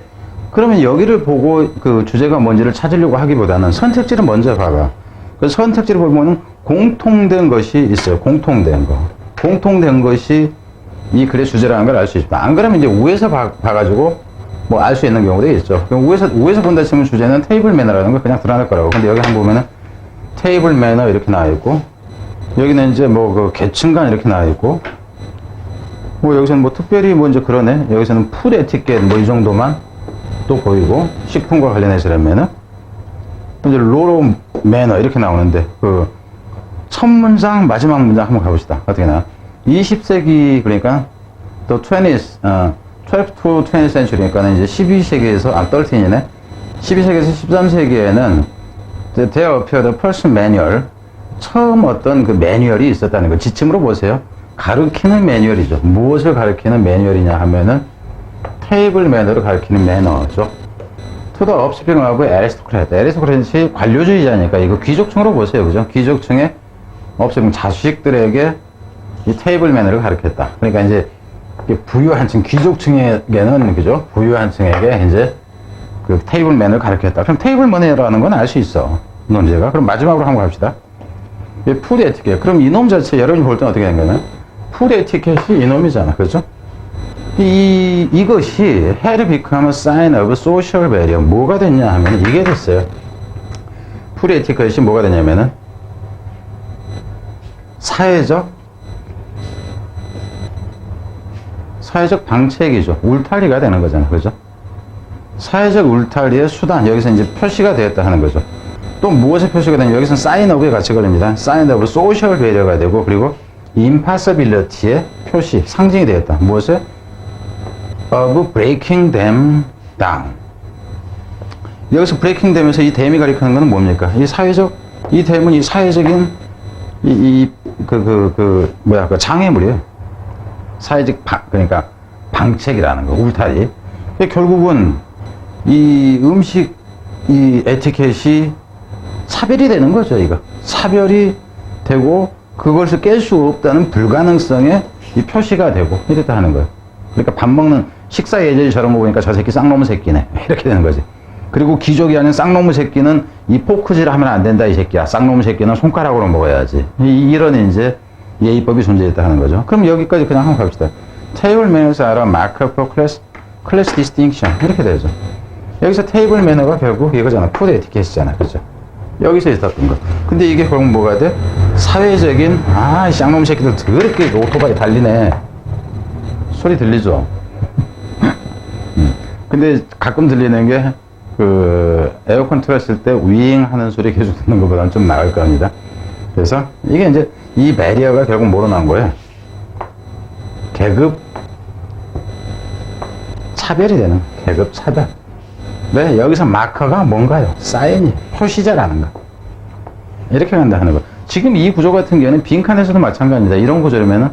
그러면 여기를 보고 그 주제가 뭔지를 찾으려고 하기보다는 선택지를 먼저 봐봐. 그 선택지를 보면은 공통된 것이 있어요. 공통된 거. 공통된 것이 이 글의 주제라는 걸 알 수 있다. 안 그러면 이제 위에서 봐가지고 뭐 알 수 있는 경우도 있죠. 그럼 위에서 본다 치면 주제는 테이블 매너라는 걸 그냥 드러날 거라고. 근데 여기 한번 보면은 테이블 매너 이렇게 나와 있고, 여기는 이제 뭐 그 계층간 이렇게 나와 있고, 뭐 여기서는 뭐 특별히 뭐 이제 그러네. 여기서는 풀 에티켓 뭐 이 정도만 또 보이고, 식품과 관련해서라면은 이제 로로 매너 이렇게 나오는데, 그 첫 문장 마지막 문장 한번 가봅시다. 어떻게 나와? 20세기 그러니까 또 12 to 20th century니까 이제 12세기에서 13이네. 12세기에서 13세기에는 there appeared a person manual. 처음 어떤 그 매뉴얼이 있었다는 거. 지침으로 보세요. 가르치는 매뉴얼이죠. 무엇을 가르치는 매뉴얼이냐 하면은 테이블 매너를 가르치는 매너죠. To the offspring of aristocrat. 아리스토크рат이 관료주의자니까 이거 귀족층으로 보세요. 그죠? 귀족층의 offspring 자식들에게 이 테이블 매너를 가르쳤다. 그러니까 이제 부유한 층, 귀족층에게는, 그죠? 부유한 층에게 이제 그 테이블 매너를 가르쳤다. 그럼 테이블 매너라는 건 알 수 있어. 논제가. 그럼 마지막으로 한번 갑시다. 푸드 에티켓. 그럼 이놈 자체, 여러분이 볼 때는 어떻게 된 거냐? 푸드 에티켓이 이놈이잖아. 그죠? 이것이 had become a sign of social barrier. 뭐가 됐냐 하면 이게 됐어요. 푸드 에티켓이 뭐가 되냐면은 사회적 방책이죠. 울타리가 되는 거잖아요. 그죠? 사회적 울타리의 수단. 여기서 이제 표시가 되었다 하는 거죠. 또 무엇에 표시가 되냐면 여기서는 sign of에 같이 걸립니다. sign of social barrier가 되고, 그리고 impossibility의 표시, 상징이 되었다. 무엇에? of breaking them down. 여기서 breaking them에서 이 them이 가리키는 것은 뭡니까? 이 them은 이 사회적인 그 장애물이에요. 사회적 그러니까 방책이라는 거, 울타리. 결국은 이 음식, 이 에티켓이 차별이 되는 거죠, 이거. 차별이 되고, 그것을 깰 수 없다는 불가능성의 이 표시가 되고, 이랬다 하는 거예요. 그러니까 밥 먹는 식사 예절 저런 거 보니까 저 새끼 쌍놈의 새끼네. 이렇게 되는 거지. 그리고 귀족이 아닌 쌍놈의 새끼는 이 포크질 하면 안 된다, 이 새끼야. 쌍놈의 새끼는 손가락으로 먹어야지. 이런 이제 예의법이 존재했다 하는 거죠. 그럼 여기까지 그냥 한번 갑시다. 테이블 매너스 are a marker for class distinction. 이렇게 되죠. 여기서 테이블 매너가 결국 이거잖아. 푸드 에티켓이잖아. 그죠? 여기서 있었던 거. 근데 이게 결국 뭐가 돼? 사회적인, 쌍놈 새끼들 더럽게 오토바이 달리네. 소리 들리죠? 근데 가끔 들리는 게, 에어컨 틀었을 때 윙 하는 소리 계속 듣는 것보다는 좀 나을 겁니다. 그래서 이게 이제 이 배리어가 결국 뭐로 나온 거예요? 계급 차별이 되는 거예요. 계급 차별. 네, 여기서 마커가 뭔가요? 사인이, 표시자라는 거. 이렇게 간다 하는 거. 지금 이 구조 같은 경우는 빈칸에서도 마찬가지입니다. 이런 구조라면은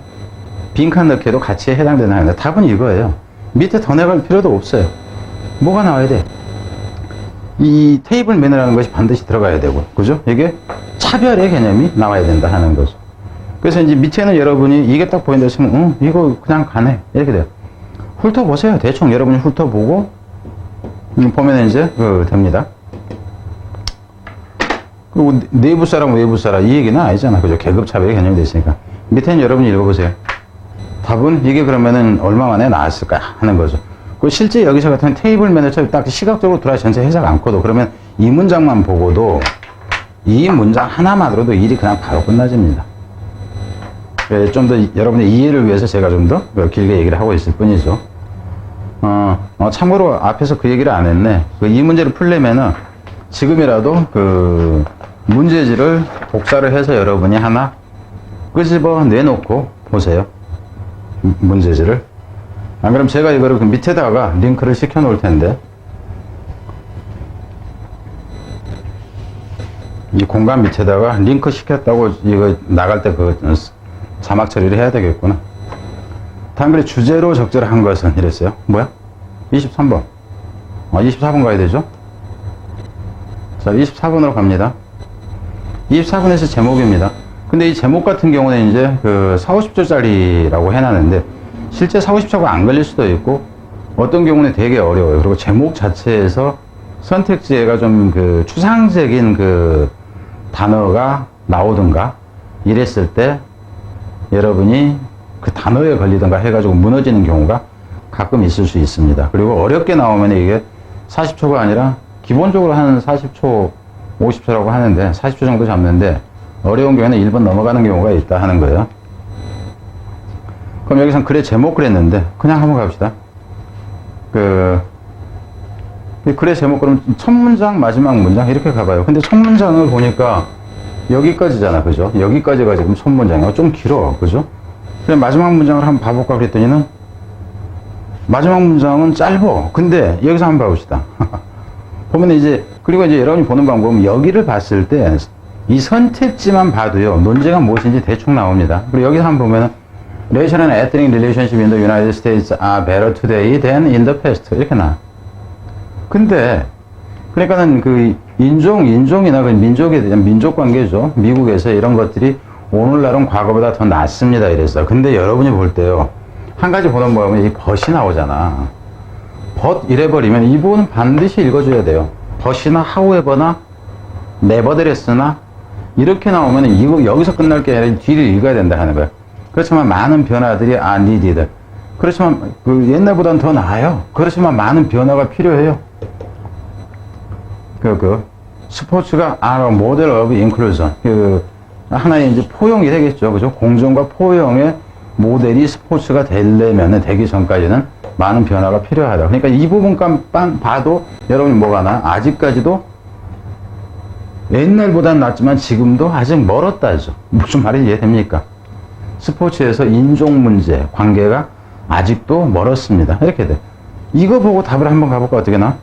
빈칸 넣기에도 같이 해당되는 하는데 답은 이거예요. 밑에 더 내갈 필요도 없어요. 뭐가 나와야 돼? 이 테이블 매너라는 것이 반드시 들어가야 되고, 그죠? 이게 차별의 개념이 나와야 된다 하는 거죠. 그래서 이제 밑에는 여러분이 이게 딱 보인다 했으면, 이거 그냥 가네. 이렇게 돼요. 훑어보세요. 대충 여러분이 훑어보고, 보면 이제, 됩니다. 그리고 내부 사람, 외부 사람, 이 얘기는 아니잖아. 그죠? 계급 차별의 개념이 됐으니까. 밑에는 여러분이 읽어보세요. 답은 이게 그러면은 얼마 만에 나왔을까 하는 거죠. 그 실제 여기서 같은 테이블 매너처럼 딱 시각적으로 들어와 전체 해석 않고도 그러면 이 문장만 보고도 이 문장 하나만으로도 일이 그냥 바로 끝나집니다. 좀 더 여러분의 이해를 위해서 제가 좀 더 길게 얘기를 하고 있을 뿐이죠. 참고로 앞에서 그 얘기를 안 했네. 이 문제를 풀려면은 지금이라도 그 문제지를 복사를 해서 여러분이 하나 끄집어 내놓고 보세요. 문제지를. 안 그럼 제가 이거를 그 밑에다가 링크를 시켜 놓을 텐데, 이 공간 밑에다가 링크 시켰다고 이거 나갈 때 그 자막 처리를 해야 되겠구나. 다음 글에 주제로 적절한 것은 이랬어요. 뭐야? 23번. 24번 가야 되죠? 자, 24번으로 갑니다. 24번에서 제목입니다. 근데 이 제목 같은 경우는 이제 그 4, 50초짜리라고 해놨는데, 실제 4, 50초가 안 걸릴 수도 있고, 어떤 경우는 되게 어려워요. 그리고 제목 자체에서 선택지가 좀 그 추상적인 그 단어가 나오든가 이랬을 때 여러분이 그 단어에 걸리든가 해가지고 무너지는 경우가 가끔 있을 수 있습니다. 그리고 어렵게 나오면 이게 40초가 아니라 기본적으로 한 40초, 50초라고 하는데 40초 정도 잡는데 어려운 경우에는 1번 넘어가는 경우가 있다 하는 거예요. 그럼 여기선 글의 제목 그랬는데 그냥 한번 갑시다. 글의 제목 그럼 첫 문장, 마지막 문장 이렇게 가봐요. 근데 첫 문장을 보니까 여기까지잖아, 그죠? 여기까지가 지금 첫 문장이고 좀 길어, 그죠? 그래 마지막 문장을 한번 봐볼까 그랬더니는 마지막 문장은 짧어. 근데 여기서 한번 봐봅시다. 보면 이제 그리고 이제 여러분이 보는 방법은 여기를 봤을 때 이 선택지만 봐도요 논제가 무엇인지 대충 나옵니다. 그리고 여기서 한번 보면은 Racial and ethnic relationship in the United States are better today than in the past 이렇게 나. 근데 그러니까는 그 인종이나 그 민족에 대한 민족 관계죠. 미국에서 이런 것들이 오늘날은 과거보다 더 낫습니다 이랬어. 근데 여러분이 볼 때요 한 가지 보는 거 보면 이 벗이 나오잖아. 벗 이래버리면 이 부분은 반드시 읽어줘야 돼요. 벗이나 however나 nevertheless나 이렇게 나오면 이거 여기서 끝날 게 아니라 뒤를 읽어야 된다 하는 거야. 그렇지만 많은 변화들이 are needed. 그렇지만 그 옛날보다는 더 나아요. 그렇지만 많은 변화가 필요해요. 스포츠가 are a model of inclusion. 하나의 이제 포용이 되겠죠. 그죠? 공정과 포용의 모델이 스포츠가 되기 전까지는 많은 변화가 필요하다. 그러니까 이 부분만 봐도 여러분이 뭐가 나? 아직까지도 옛날보다는 낫지만 지금도 아직 멀었다죠. 무슨 말인지 이해됩니까? 스포츠에서 인종 문제, 관계가 아직도 멀었습니다. 이렇게 돼. 이거 보고 답을 한번 가볼까? 어떻게 나?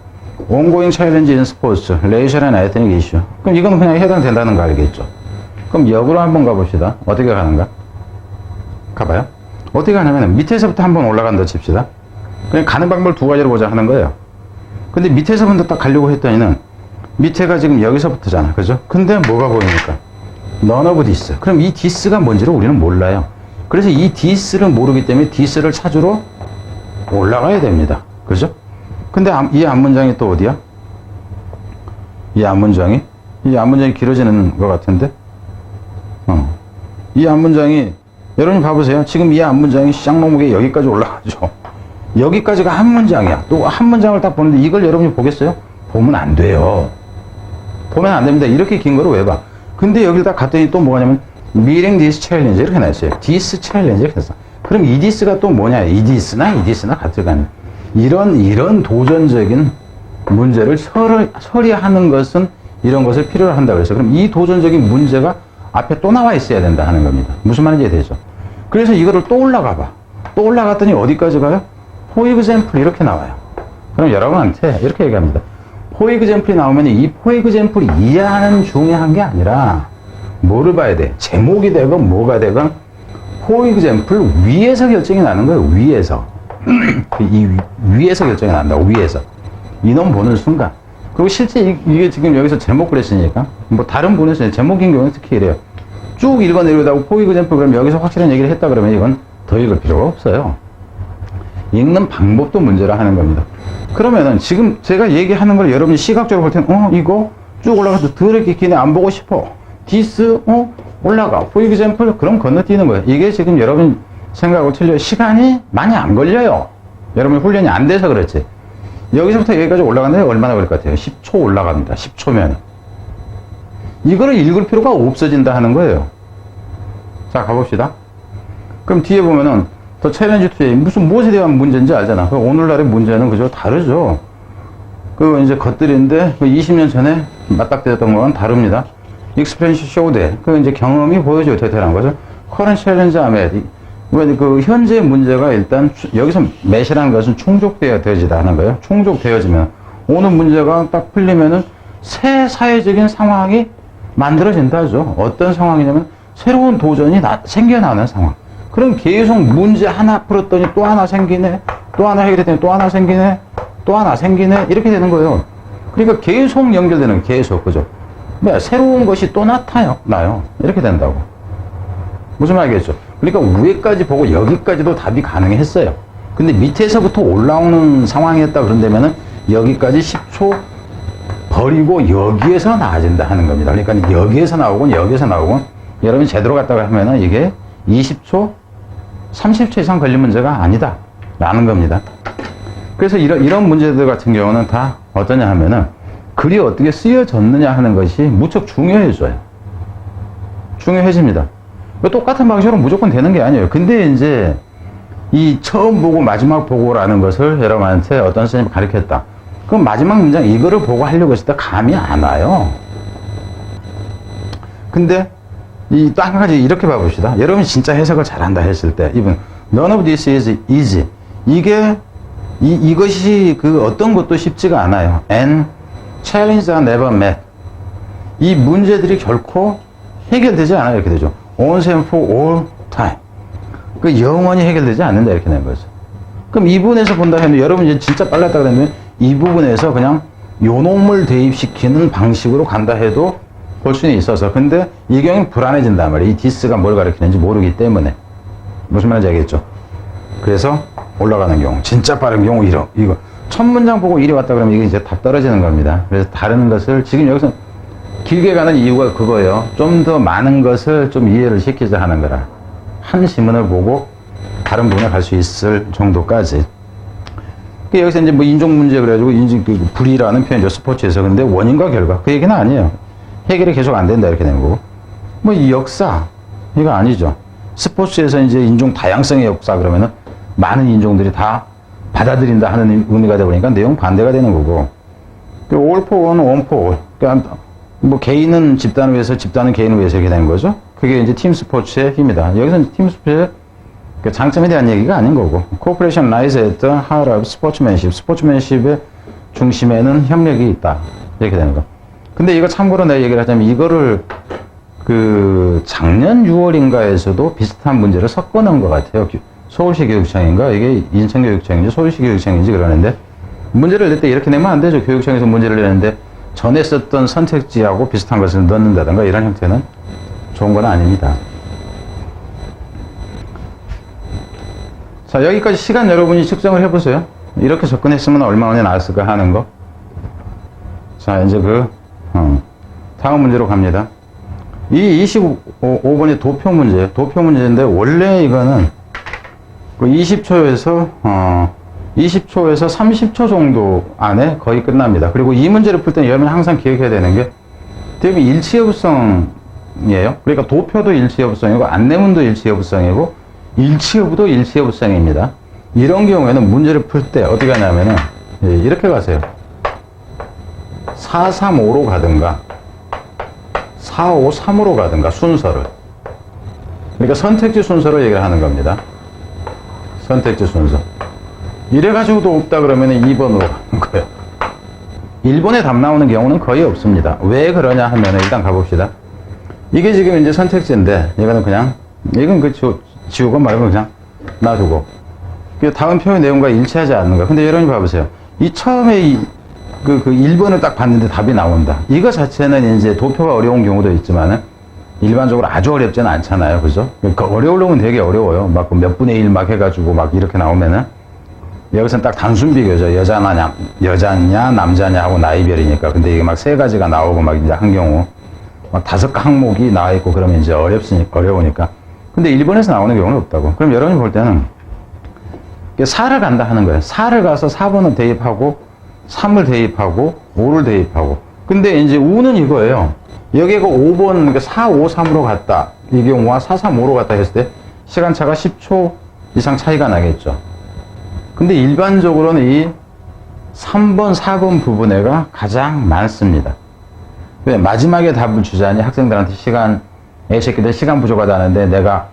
Ongoing challenge in sports, racial and ethnic issue. 그럼 이건 그냥 해당된다는 거 알겠죠? 그럼 역으로 한번 가봅시다. 어떻게 가는가? 가봐요. 어떻게 가냐면 밑에서부터 한번 올라간다 칩시다. 그냥 가는 방법을 두 가지로 보자 하는 거예요. 근데 밑에서부터 딱 가려고 했더니는 밑에가 지금 여기서부터잖아. 그죠? 근데 뭐가 보입니까? None of this. 그럼 이 this가 뭔지를 우리는 몰라요. 그래서 이 this를 모르기 때문에 this를 찾으러 올라가야 됩니다. 그죠? 근데 이 앞문장이 또 어디야? 이 앞문장이 길어지는 것 같은데? 이 앞문장이, 여러분 봐보세요. 지금 이 앞문장이 시작목에 여기까지 올라가죠. 여기까지가 한 문장이야. 또 한 문장을 딱 보는데 이걸 여러분이 보겠어요? 보면 안 돼요. 보면 안 됩니다. 이렇게 긴 거를 왜 봐? 근데 여기를 딱 갔더니 또 뭐냐면 meeting this challenge 이렇게 나왔어요. this challenge 이렇게 했어. 그럼 이 this가 또 뭐냐? 이 this나 같을 거 아니에요. 이런 도전적인 문제를 처리하는 것은 이런 것을 필요로 한다 그랬어요. 그럼 이 도전적인 문제가 앞에 또 나와 있어야 된다 하는 겁니다. 무슨 말인지 이해되죠? 그래서 이거를 또 올라가 봐. 또 올라갔더니 어디까지 가요? for example 이렇게 나와요. 그럼 여러분한테 이렇게 얘기합니다. for example이 나오면 이 for example 이해하는 중요한 게 아니라 뭐를 봐야 돼? 제목이 되건 뭐가 되건 for example 위에서 결정이 나는 거예요. 위에서. 이 위에서 결정이 난다고. 위에서. 인원 보는 순간. 그리고 실제 이게 지금 여기서 제목 그랬으니까 뭐 다른 분에서 제목인 경우는 특히 이래요. 쭉 읽어내려다고 for example 그러면 여기서 확실한 얘기를 했다 그러면 이건 더 읽을 필요가 없어요. 읽는 방법도 문제라 하는 겁니다. 그러면은 지금 제가 얘기하는 걸 여러분이 시각적으로 볼 때는 이거 쭉 올라가서 더럽게 기네 안 보고 싶어. this 올라가. for example 그럼 건너뛰는 거예요. 이게 지금 여러분 생각하고 틀려요. 시간이 많이 안 걸려요. 여러분 훈련이 안 돼서 그렇지. 여기서부터 여기까지 올라가는데 얼마나 걸릴 것 같아요? 10초 올라갑니다. 10초면. 이거를 읽을 필요가 없어진다 하는 거예요. 자, 가봅시다. 그럼 뒤에 보면은 더 챌린지 투데이 무엇에 대한 문제인지 알잖아. 오늘날의 문제는 그저 다르죠. 그 이제 것들인데 20년 전에 맞닥뜨렸던 거는 다릅니다. experience show that 그 이제 경험이 보여줘야 되는 거죠. current challenge amid 그 현재 문제가 일단 여기서 met이라는 것은 충족되어지다 하는 거예요. 충족되어지면 오는 문제가 딱 풀리면은 새 사회적인 상황이 만들어진다죠. 어떤 상황이냐면 새로운 도전이 생겨나는 상황. 그럼 계속 문제 하나 풀었더니 또 하나 생기네, 또 하나 해결했더니 또 하나 생기네, 또 하나 생기네, 이렇게 되는 거예요. 그러니까 계속 연결되는, 계속, 그죠? 새로운 것이 또 나타나요. 이렇게 된다고. 무슨 말이겠죠? 그러니까 위에까지 보고 여기까지도 답이 가능했어요. 근데 밑에서부터 올라오는 상황이었다 그런다면은 여기까지 10초 버리고 여기에서 나아진다 하는 겁니다. 그러니까 여기에서 나오고 여기에서 나오고 여러분이 제대로 갔다고 하면은 이게 20초, 30초 이상 걸린 문제가 아니다 라는 겁니다. 그래서 이런 문제들 같은 경우는 다 어떠냐 하면은 글이 어떻게 쓰여졌느냐 하는 것이 무척 중요해져요. 중요해집니다. 똑같은 방식으로 무조건 되는 게 아니에요. 근데 이제 이 처음 보고 마지막 보고라는 것을 여러분한테 어떤 선생님이 가르쳤다. 그럼 마지막 문장 이거를 보고 하려고 했을 때 감이 안 와요. 근데 또 한 가지 이렇게 봐봅시다. 여러분이 진짜 해석을 잘한다 했을 때 even none of this is easy. 이것이 그 어떤 것도 쉽지가 않아요. and challenges are never met. 이 문제들이 결코 해결되지 않아요. 이렇게 되죠. once and for all time. 그 영원히 해결되지 않는다 이렇게 된 거죠. 그럼 이 부분에서 본다 하면 여러분이 진짜 빨랐다 그러면 이 부분에서 그냥 요놈을 대입시키는 방식으로 간다 해도 볼 수는 있어서 근데 이 경우는 불안해진단 말이에요. 이 디스가 뭘 가리키는지 모르기 때문에. 무슨 말인지 알겠죠? 그래서 올라가는 경우 진짜 빠른 경우 이거 첫 문장 보고 이리 왔다 그러면 이게 이제 다 떨어지는 겁니다. 그래서 다른 것을 지금 여기서 길게 가는 이유가 그거예요. 좀 더 많은 것을 좀 이해를 시키자 하는 거라. 한 지문을 보고 다른 부분에 갈 수 있을 정도까지. 여기서 이제 뭐 인종 문제 그래가지고 불이라는 표현이죠. 스포츠에서. 근데 원인과 결과. 그 얘기는 아니에요. 해결이 계속 안 된다 이렇게 되는 거고. 뭐 이 역사. 이거 아니죠. 스포츠에서 이제 인종 다양성의 역사 그러면은 많은 인종들이 다 받아들인다 하는 의미가 되다 보니까 내용 반대가 되는 거고. all for one, one for all. 그러니까 뭐 개인은 집단을 위해서, 집단은 개인을 위해서 이렇게 되는 거죠. 그게 이제 팀 스포츠의 힘이다. 여기서는 팀 스포츠의 장점에 대한 얘기가 아닌 거고. Cooperation lies at the heart of sportsmanship. 스포츠맨십의 중심에는 협력이 있다. 이렇게 되는 거. 근데 이거 참고로 내가 얘기를 하자면 이거를 작년 6월인가에서도 비슷한 문제를 섞어놓은 것 같아요. 서울시 교육청인가? 이게 인천교육청인지 서울시 교육청인지 그러는데 문제를 낼 때 이렇게 내면 안 되죠. 교육청에서 문제를 내는데 전에 썼던 선택지하고 비슷한 것을 넣는다든가 이런 형태는 좋은 건 아닙니다. 자, 여기까지 시간 여러분이 측정을 해보세요. 이렇게 접근했으면 얼마 만에 나왔을까 하는 거. 자, 이제 다음 문제로 갑니다. 이 25번의 도표 문제인데, 원래 이거는 20초에서 30초 정도 안에 거의 끝납니다. 그리고 이 문제를 풀 때는 여러분이 항상 기억해야 되는 게, 대부분 일치여부성이에요. 그러니까 도표도 일치여부성이고, 안내문도 일치여부성이고, 일치여부도 일치여부성입니다. 이런 경우에는 문제를 풀 때 어떻게 하냐면은, 이렇게 가세요. 435로 가든가, 4, 5, 3으로 가든가 순서를. 그러니까 선택지 순서로 얘기를 하는 겁니다. 선택지 순서. 이래가지고도 없다 그러면 2번으로 가는 거예요. 1번에 답 나오는 경우는 거의 없습니다. 왜 그러냐 하면 일단 가봅시다. 이게 지금 이제 선택지인데 이거는 그냥 이건 그 지우고 말고 그냥 놔두고 다음 표의 내용과 일치하지 않는 거. 근데 여러분이 봐보세요. 이 처음에 그 1번을 딱 봤는데 답이 나온다. 이거 자체는 이제 도표가 어려운 경우도 있지만은 일반적으로 아주 어렵지는 않잖아요. 그죠? 그러니까 어려우려면 되게 어려워요. 막 몇 분의 1 막 해가지고 막 이렇게 나오면은 여기서는 딱 단순 비교죠. 여자냐, 남자냐 하고 나이별이니까. 근데 이게 막 세 가지가 나오고 막 이제 한 경우 막 5항목이 나와 있고 그러면 이제 어려우니까. 근데 1번에서 나오는 경우는 없다고. 그럼 여러분이 볼 때는 4를 간다 하는 거예요. 4를 가서 4번을 대입하고 3을 대입하고 5를 대입하고. 근데 이제 우는 이거예요. 여기가 5번, 그러니까 4, 5, 3으로 갔다. 이 경우와 4, 3, 5로 갔다 했을 때 시간차가 10초 이상 차이가 나겠죠. 근데 일반적으로는 이 3번, 4번 부분에가 가장 많습니다. 왜? 마지막에 답을 주자니 학생들한테 이 새끼들 시간 부족하다는데 내가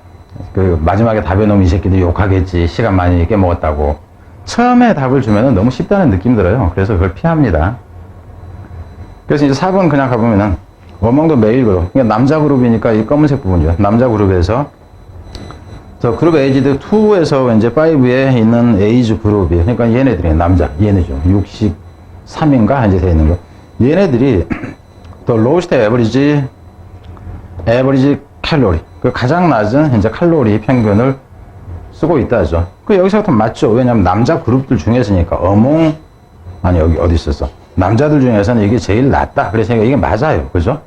그 마지막에 답해 놓으면 이 새끼들 욕하겠지. 시간 많이 깨먹었다고. 처음에 답을 주면은 너무 쉽다는 느낌 들어요. 그래서 그걸 피합니다. 그래서 이제 4번 그냥 가보면은 원망도 메일 그룹. 그러니까 남자 그룹이니까 이 검은색 부분이죠. 남자 그룹에서 저 그룹 에이지드 2에서 이제 5에 있는 에이즈 그룹이, 그러니까 얘네들이 남자, 얘네죠. 63인가 이제 돼 있는 거. 얘네들이 더 lowest average 칼로리, 그 가장 낮은 이제 칼로리 평균을 쓰고 있다죠. 그 여기서부터 맞죠. 왜냐면 남자 그룹들 중에서니까 아니 여기 어디 있었어? 남자들 중에서는 이게 제일 낫다. 그래서 이게 맞아요. 그죠?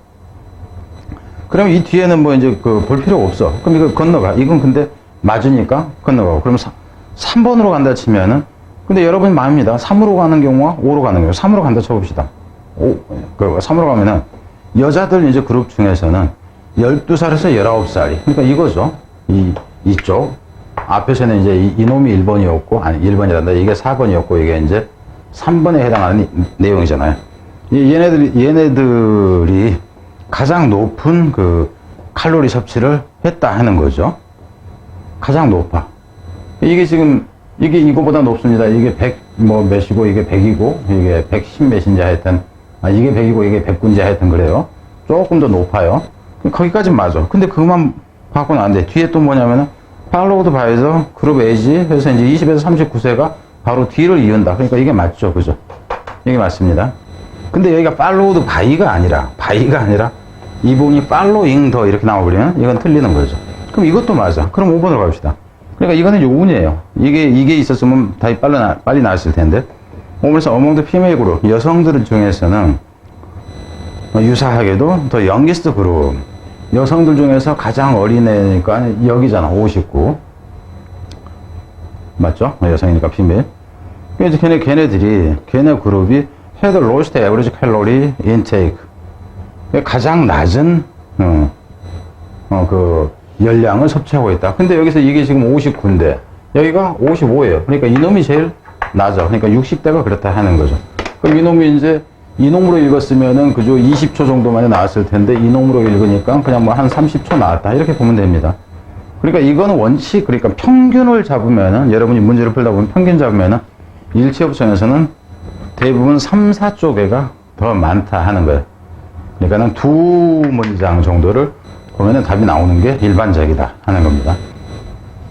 그럼 이 뒤에는 뭐 이제 볼 필요가 없어. 그럼 이거 건너가. 이건 근데 맞으니까 건너가고. 그럼 3번으로 간다 치면은, 근데 여러분 마음입니다. 3으로 가는 경우와 5로 가는 경우. 3으로 간다 쳐봅시다. 3으로 가면은 여자들 이제 그룹 중에서는 12살에서 19살이. 그러니까 이거죠. 이쪽. 앞에서는 이제 이놈이 1번이었고, 아니 1번이란다. 이게 4번이었고, 이게 이제 3번에 해당하는 내용이잖아요. 얘네들이 가장 높은 그 칼로리 섭취를 했다 하는 거죠. 가장 높아. 이게 지금, 이게 이거보다 높습니다. 이게 100 뭐 몇이고, 이게 100이고, 이게 110 몇인지 하여튼, 이게 100이고, 이게 100군지 하여튼 그래요. 조금 더 높아요. 거기까지 맞아. 근데 그것만 봐고는 안 돼. 뒤에 또 뭐냐면은, 팔로우드 바이저 그룹 에이지 해서 이제 20에서 39세가 바로 뒤를 이은다. 그러니까 이게 맞죠. 그죠? 이게 맞습니다. 근데 여기가 팔로우드 바이가 아니라 이 부분이 팔로잉 더 이렇게 나와버리면 이건 틀리는 거죠. 그럼 이것도 맞아. 그럼 5번으로 갑시다. 그러니까 이거는 요운이에요. 이게 있었으면 답이 빨리 나왔을 텐데. 5번에서 어몽드 피메일 그룹, 여성들 중에서는 유사하게도 더 영기스트 그룹, 여성들 중에서 가장 어린 애니까 여기잖아. 59. 맞죠? 여성이니까 피메일. 그래서 걔네 그룹이 had the lowest average calorie intake. 가장 낮은, 그, 열량을 섭취하고 있다. 근데 여기서 이게 지금 59인데, 여기가 55예요. 그러니까 이놈이 제일 낮아. 그러니까 60대가 그렇다 하는 거죠. 그럼 이놈이 이제, 이놈으로 읽었으면은 그저 20초 정도만에 나왔을 텐데, 이놈으로 읽으니까 그냥 뭐 한 30초 나왔다. 이렇게 보면 됩니다. 그러니까 이거는 원칙, 그러니까 평균을 잡으면은, 여러분이 문제를 풀다 보면 평균 잡으면은, 일치 옵션에서는 대부분 3, 4쪽에가 더 많다 하는 거예요. 그러니까는 두 문장 정도를 보면은 답이 나오는 게 일반적이다 하는 겁니다.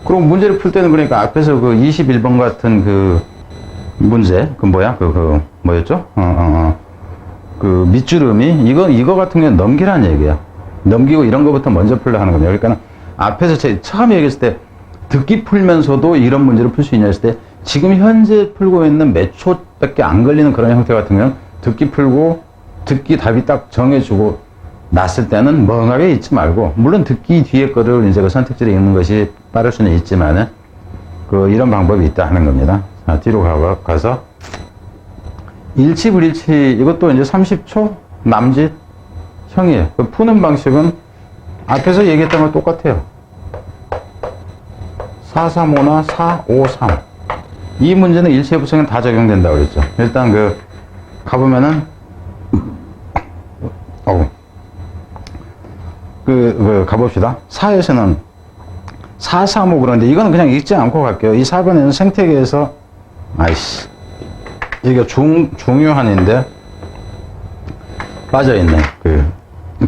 그럼 문제를 풀 때는 그러니까 앞에서 그 21번 같은 그 문제, 뭐였죠? 그 밑주름이, 이거 같은 경우는 넘기라는 얘기야. 넘기고 이런 거부터 먼저 풀려 하는 겁니다. 그러니까 앞에서 제가 처음에 얘기했을 때 듣기 풀면서도 이런 문제를 풀 수 있냐 했을 때 지금 현재 풀고 있는 몇 초밖에 안 걸리는 그런 형태 같은 경우는 듣기 풀고 듣기 답이 딱 정해주고 났을 때는 멍하게 있지 말고, 물론 듣기 뒤에 거를 이제 그 선택지를 읽는 것이 빠를 수는 있지만은 이런 방법이 있다 하는 겁니다. 자, 뒤로 가서 일치 불일치, 이것도 이제 30초 남짓 형이에요. 그 푸는 방식은 앞에서 얘기했던 거 똑같아요. 435나 453. 이 문제는 일체부성에 다 적용된다고 그랬죠. 일단 가보면은, 가봅시다. 4에서는 4, 3, 5 그런데 이거는 그냥 읽지 않고 갈게요. 이 4번에는 생태계에서, 아이씨. 이게 중요한인데, 빠져있네.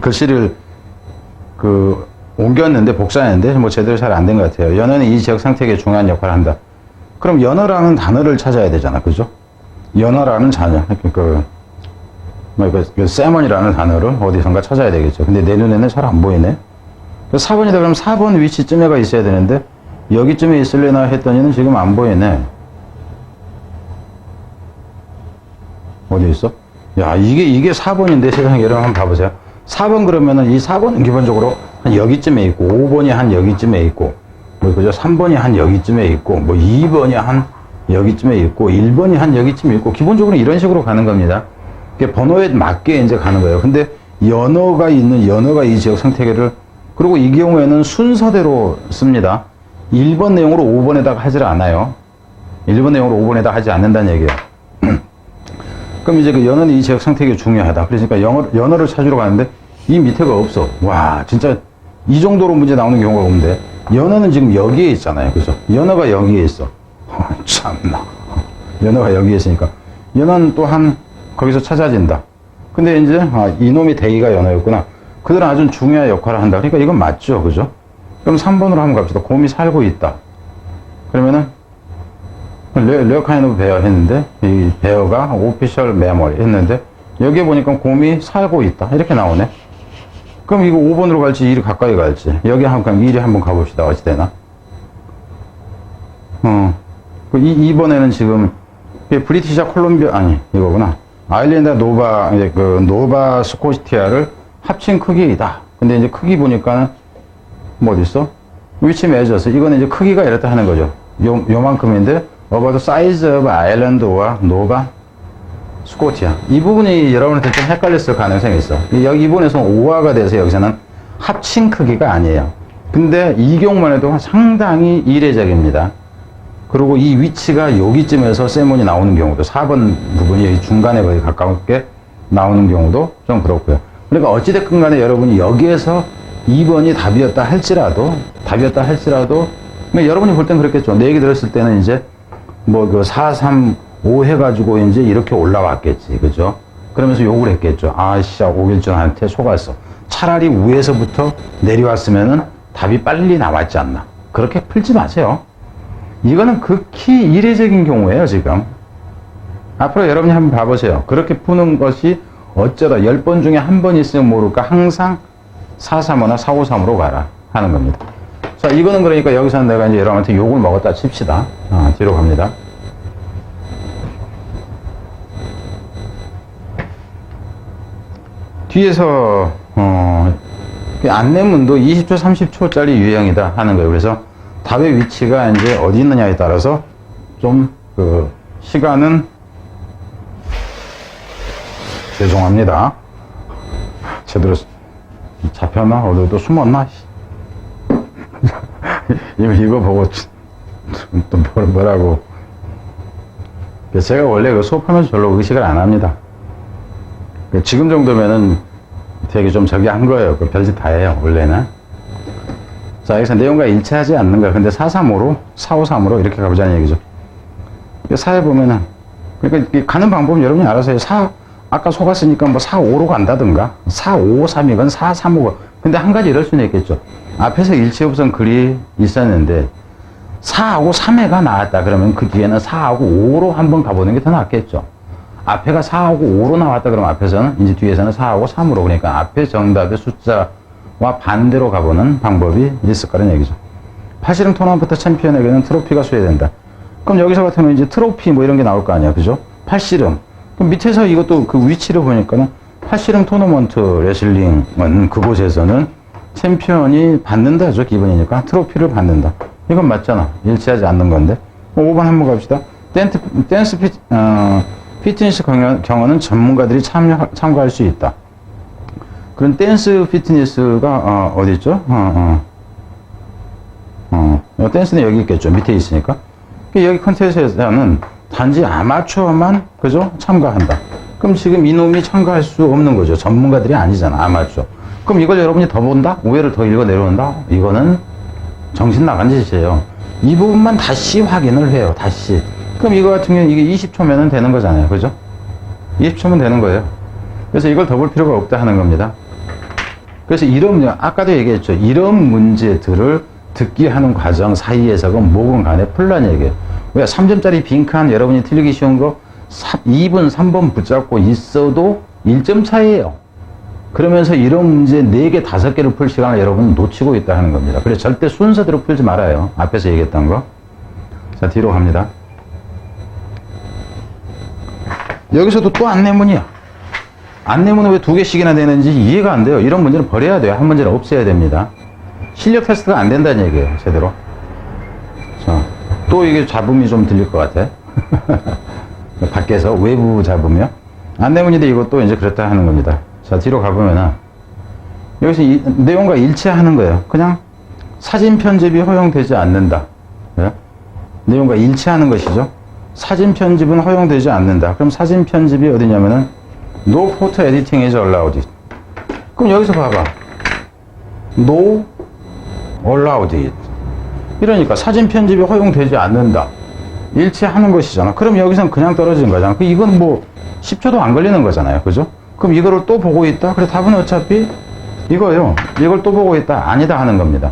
글씨를, 옮겼는데, 복사했는데, 뭐 제대로 잘 안 된 것 같아요. 연어는 이 지역 생태계에 중요한 역할을 한다. 그럼 연어라는 단어를 찾아야 되잖아. 그죠? 연어라는 단어. 세먼이라는 단어를 어디선가 찾아야 되겠죠. 근데 내 눈에는 잘 안 보이네. 4번이다 그러면 4번 위치쯤에가 있어야 되는데 여기쯤에 있을래나 했더니는 지금 안 보이네. 어디 있어? 야, 이게 4번인데 세상에. 여러분 한번 봐보세요. 4번 그러면은 이 4번은 기본적으로 한 여기쯤에 있고 5번이 한 여기쯤에 있고 뭐 그죠? 3번이 한 여기쯤에 있고 뭐 2번이 한 여기쯤에 있고 1번이 한 여기쯤에 있고 기본적으로 이런 식으로 가는 겁니다. 번호에 맞게 이제 가는 거예요. 근데 연어가 이 지역 생태계를, 그리고 이 경우에는 순서대로 씁니다. 1번 내용으로 5번에다가 하질 않아요. 1번 내용으로 5번에다가 하지 않는다는 얘기예요. 그럼 이제 연어는 이 지역 생태계 중요하다. 그러니까 연어를 찾으러 가는데 이 밑에가 없어. 와, 진짜 이 정도로 문제 나오는 경우가 없는데 연어는 지금 여기에 있잖아요. 그죠? 연어가 여기에 있어. 참나. 연어가 여기에 있으니까 연어는 또한 거기서 찾아진다. 근데 이제 이놈이 대기가 연어였구나. 그들은 아주 중요한 역할을 한다. 그러니까 이건 맞죠. 그죠? 그럼 3번으로 한번 갑시다. 곰이 살고 있다. 그러면은 레어 카인 오브 베어 했는데 이 베어가 오피셜 메모리 했는데 여기에 보니까 곰이 살고 있다. 이렇게 나오네. 그럼 이거 5번으로 갈지 1이 가까이 갈지. 여기 그냥 1이 한번 가봅시다. 어찌 되나? 2번에는 지금 브리티시아 콜롬비아, 아니 이거구나. 아일랜드 노바 스코티아를 합친 크기이다. 근데 이제 크기 보니까는 뭐 어디 있어? 위치 메저스. 이거는 이제 크기가 이렇다 하는 거죠. 요만큼인데 about the size of 아일랜드와 노바 스코티아. 이 부분이 여러분한테 좀 헷갈렸을 가능성이 있어. 여기 이 부분에서는 오화가 돼서 여기서는 합친 크기가 아니에요. 근데 이 경우만 해도 상당히 이례적입니다. 그리고 이 위치가 여기쯤에서 세몬이 나오는 경우도 4번 부분이 중간에 거의 가깝게 나오는 경우도 좀 그렇고요. 그러니까 어찌됐건 간에 여러분이 여기에서 2번이 답이었다 할지라도 여러분이 볼 땐 그렇겠죠. 내 얘기 들었을 때는 이제 뭐 4, 3, 5 해가지고 이제 이렇게 올라왔겠지. 그죠? 그러면서 욕을 했겠죠. 아씨, 오길전한테 속았어. 차라리 위에서부터 내려왔으면은 답이 빨리 나왔지 않나. 그렇게 풀지 마세요. 이거는 극히 이례적인 경우예요, 지금. 앞으로 여러분이 한번 봐보세요. 그렇게 푸는 것이 어쩌다 10번 중에 한 번 있으면 모를까 항상 435나 453으로 가라 하는 겁니다. 자, 이거는 그러니까 여기서는 내가 이제 여러분한테 욕을 먹었다 칩시다. 뒤로 갑니다. 뒤에서 안내문도 20초, 30초짜리 유형이다 하는 거예요. 그래서 답의 위치가 이제 어디 있느냐에 따라서 좀 시간은 죄송합니다. 제대로 잡혔나? 어디 또 숨었나? 이거 보고 또 뭐라고. 제가 원래 수업하면서 별로 의식을 안 합니다. 지금 정도면은 되게 좀 저기 한 거예요. 별짓 다 해요, 원래는. 자, 여기서 내용과 일치하지 않는 거야. 근데 435로, 453으로 이렇게 가보자는 얘기죠. 4에 보면은, 그러니까 가는 방법은 여러분이 알아서 해요. 아까 속았으니까 뭐 4, 5로 간다든가, 4, 5, 3이건 4, 3, 5. 근데 한 가지 이럴 수는 있겠죠. 앞에서 일체흡선 글이 있었는데, 4하고 3회가 나왔다. 그러면 그 뒤에는 4하고 5로 한번 가보는 게 더 낫겠죠. 앞에가 4하고 5로 나왔다. 그러면 앞에서는, 이제 뒤에서는 4하고 3으로. 그러니까 앞에 정답의 숫자와 반대로 가보는 방법이 있을 거라는 얘기죠. 팔씨름 토너먼트 챔피언에게는 트로피가 수여된다. 그럼 여기서 같으면 이제 트로피 뭐 이런 게 나올 거 아니야. 그죠? 팔씨름. 그럼 밑에서 이것도 그 위치를 보니까는 팔씨름 토너먼트 레슬링은 그곳에서는 챔피언이 받는다죠. 기본이니까. 트로피를 받는다. 이건 맞잖아. 일치하지 않는 건데. 5번 한번 갑시다. 댄스 피트니스 경연은 전문가들이 참가할 수 있다. 그런 댄스 피트니스가 어디 있죠? 댄스는 여기 있겠죠. 밑에 있으니까. 여기 컨테스트에서는 단지 아마추어만 그죠? 참가한다. 그럼 지금 이놈이 참가할 수 없는 거죠. 전문가들이 아니잖아. 아마추어. 그럼 이걸 여러분이 더 본다? 오해를 더 읽어 내려온다? 이거는 정신 나간 짓이에요. 이 부분만 다시 확인을 해요. 다시. 그럼 이거 같은 경우는 이게 20초면은 되는 거잖아요. 그죠? 20초면 되는 거예요. 그래서 이걸 더 볼 필요가 없다 하는 겁니다. 그래서 아까도 얘기했죠. 이런 문제들을 듣기 하는 과정 사이에서건 뭐건 간에 풀란 얘기예요. 왜 3점짜리 빈칸 여러분이 틀리기 쉬운 거 2번, 3번 붙잡고 있어도 1점 차이에요. 그러면서 이런 문제 4개, 5개를 풀 시간을 여러분은 놓치고 있다 하는 겁니다. 그래서 절대 순서대로 풀지 말아요. 앞에서 얘기했던 거. 자, 뒤로 갑니다. 여기서도 또 안내문이야. 안내문은 왜 2개씩이나 되는지 이해가 안 돼요. 이런 문제는 버려야 돼요. 한 문제는 없애야 됩니다. 실력 테스트가 안 된다는 얘기예요. 제대로. 자, 또 이게 잡음이 좀 들릴 것 같아. 밖에서 외부 잡음이요. 안내문인데 이것도 이제 그렇다 하는 겁니다. 자, 뒤로 가보면은 여기서 내용과 일치하는 거예요. 그냥 사진 편집이 허용되지 않는다. 네? 내용과 일치하는 것이죠. 사진 편집은 허용되지 않는다. 그럼 사진 편집이 어디냐면은 No photo editing is allowed. 그럼 여기서 봐봐. No allowed. 이러니까 사진 편집이 허용되지 않는다. 일치하는 것이잖아. 그럼 여기선 그냥 떨어지는 거잖아. 이건 뭐 10초도 안 걸리는 거잖아요. 그죠? 그럼 이거를 또 보고 있다? 그래 답은 어차피 이거예요. 이걸 또 보고 있다? 아니다 하는 겁니다.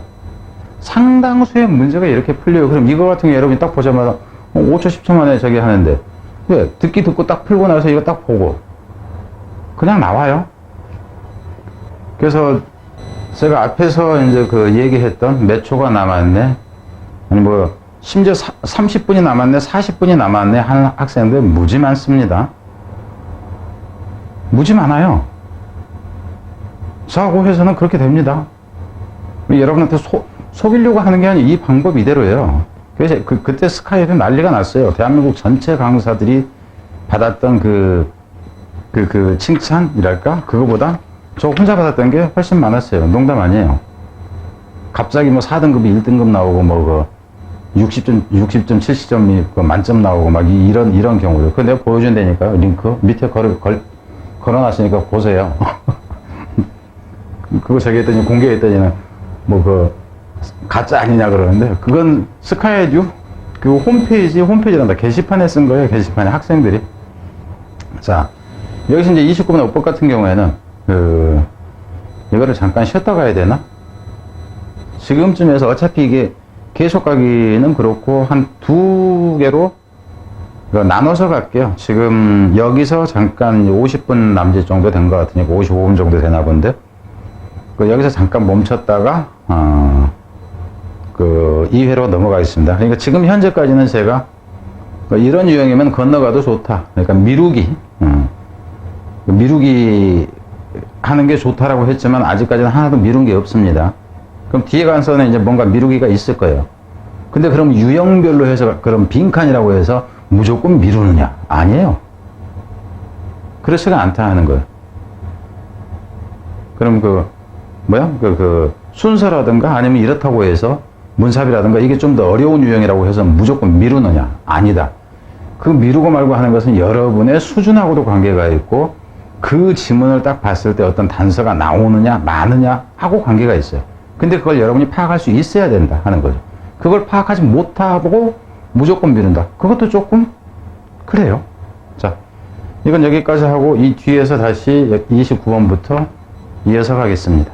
상당수의 문제가 이렇게 풀려요. 그럼 이거 같은 게 여러분이 딱 보자마자 5초, 10초 만에 저기 하는데 왜? 듣고 딱 풀고 나서 이거 딱 보고 그냥 나와요. 그래서 제가 앞에서 이제 그 얘기했던 몇 초가 남았네. 아니 뭐 심지어 30분이 남았네, 40분이 남았네 하는 학생들 무지 많습니다. 무지 많아요. 사고에서는 그렇게 됩니다. 여러분한테 속이려고 하는 게 아니라 이 방법 이대로예요. 그래서 그때 스카이에도 난리가 났어요. 대한민국 전체 강사들이 받았던 그 칭찬이랄까? 그거보다 저 혼자 받았던 게 훨씬 많았어요. 농담 아니에요. 갑자기 뭐 4등급이 1등급 나오고 뭐 60점, 70점이 만점 나오고 막 이런 경우요. 그거 내가 보여준다니까요. 링크 밑에 걸어놨으니까 보세요. 그거 저기 했더니 공개했더니는 뭐 가짜 아니냐 그러는데 그건 스카이에듀 그 홈페이지란다. 게시판에 쓴 거예요. 게시판에 학생들이. 자, 여기서 이제 29번 어법 같은 경우에는 이거를 잠깐 쉬었다 가야 되나? 지금쯤에서 어차피 이게 계속 가기는 그렇고 한 2개로 나눠서 갈게요. 지금 여기서 잠깐 50분 남짓 정도 된 것 같으니까 55분 정도 되나 본데 여기서 잠깐 멈췄다가 2회로 넘어가겠습니다. 그러니까 지금 현재까지는 제가 이런 유형이면 건너가도 좋다. 그러니까 미루기 하는 게 좋다라고 했지만 아직까지는 하나도 미룬 게 없습니다. 그럼 뒤에 가서는 이제 뭔가 미루기가 있을 거예요. 근데 그럼 유형별로 해서 그럼 빈칸이라고 해서 무조건 미루느냐? 아니에요. 그렇지가 않다 하는 거예요. 그럼 순서라든가 아니면 이렇다고 해서 문삽이라든가 이게 좀 더 어려운 유형이라고 해서 무조건 미루느냐? 아니다. 그 미루고 말고 하는 것은 여러분의 수준하고도 관계가 있고 그 지문을 딱 봤을 때 어떤 단서가 나오느냐 마느냐 하고 관계가 있어요. 근데 그걸 여러분이 파악할 수 있어야 된다 하는 거죠. 그걸 파악하지 못하고 무조건 미룬다. 그것도 조금 그래요. 자, 이건 여기까지 하고 이 뒤에서 다시 29번부터 이어서 가겠습니다.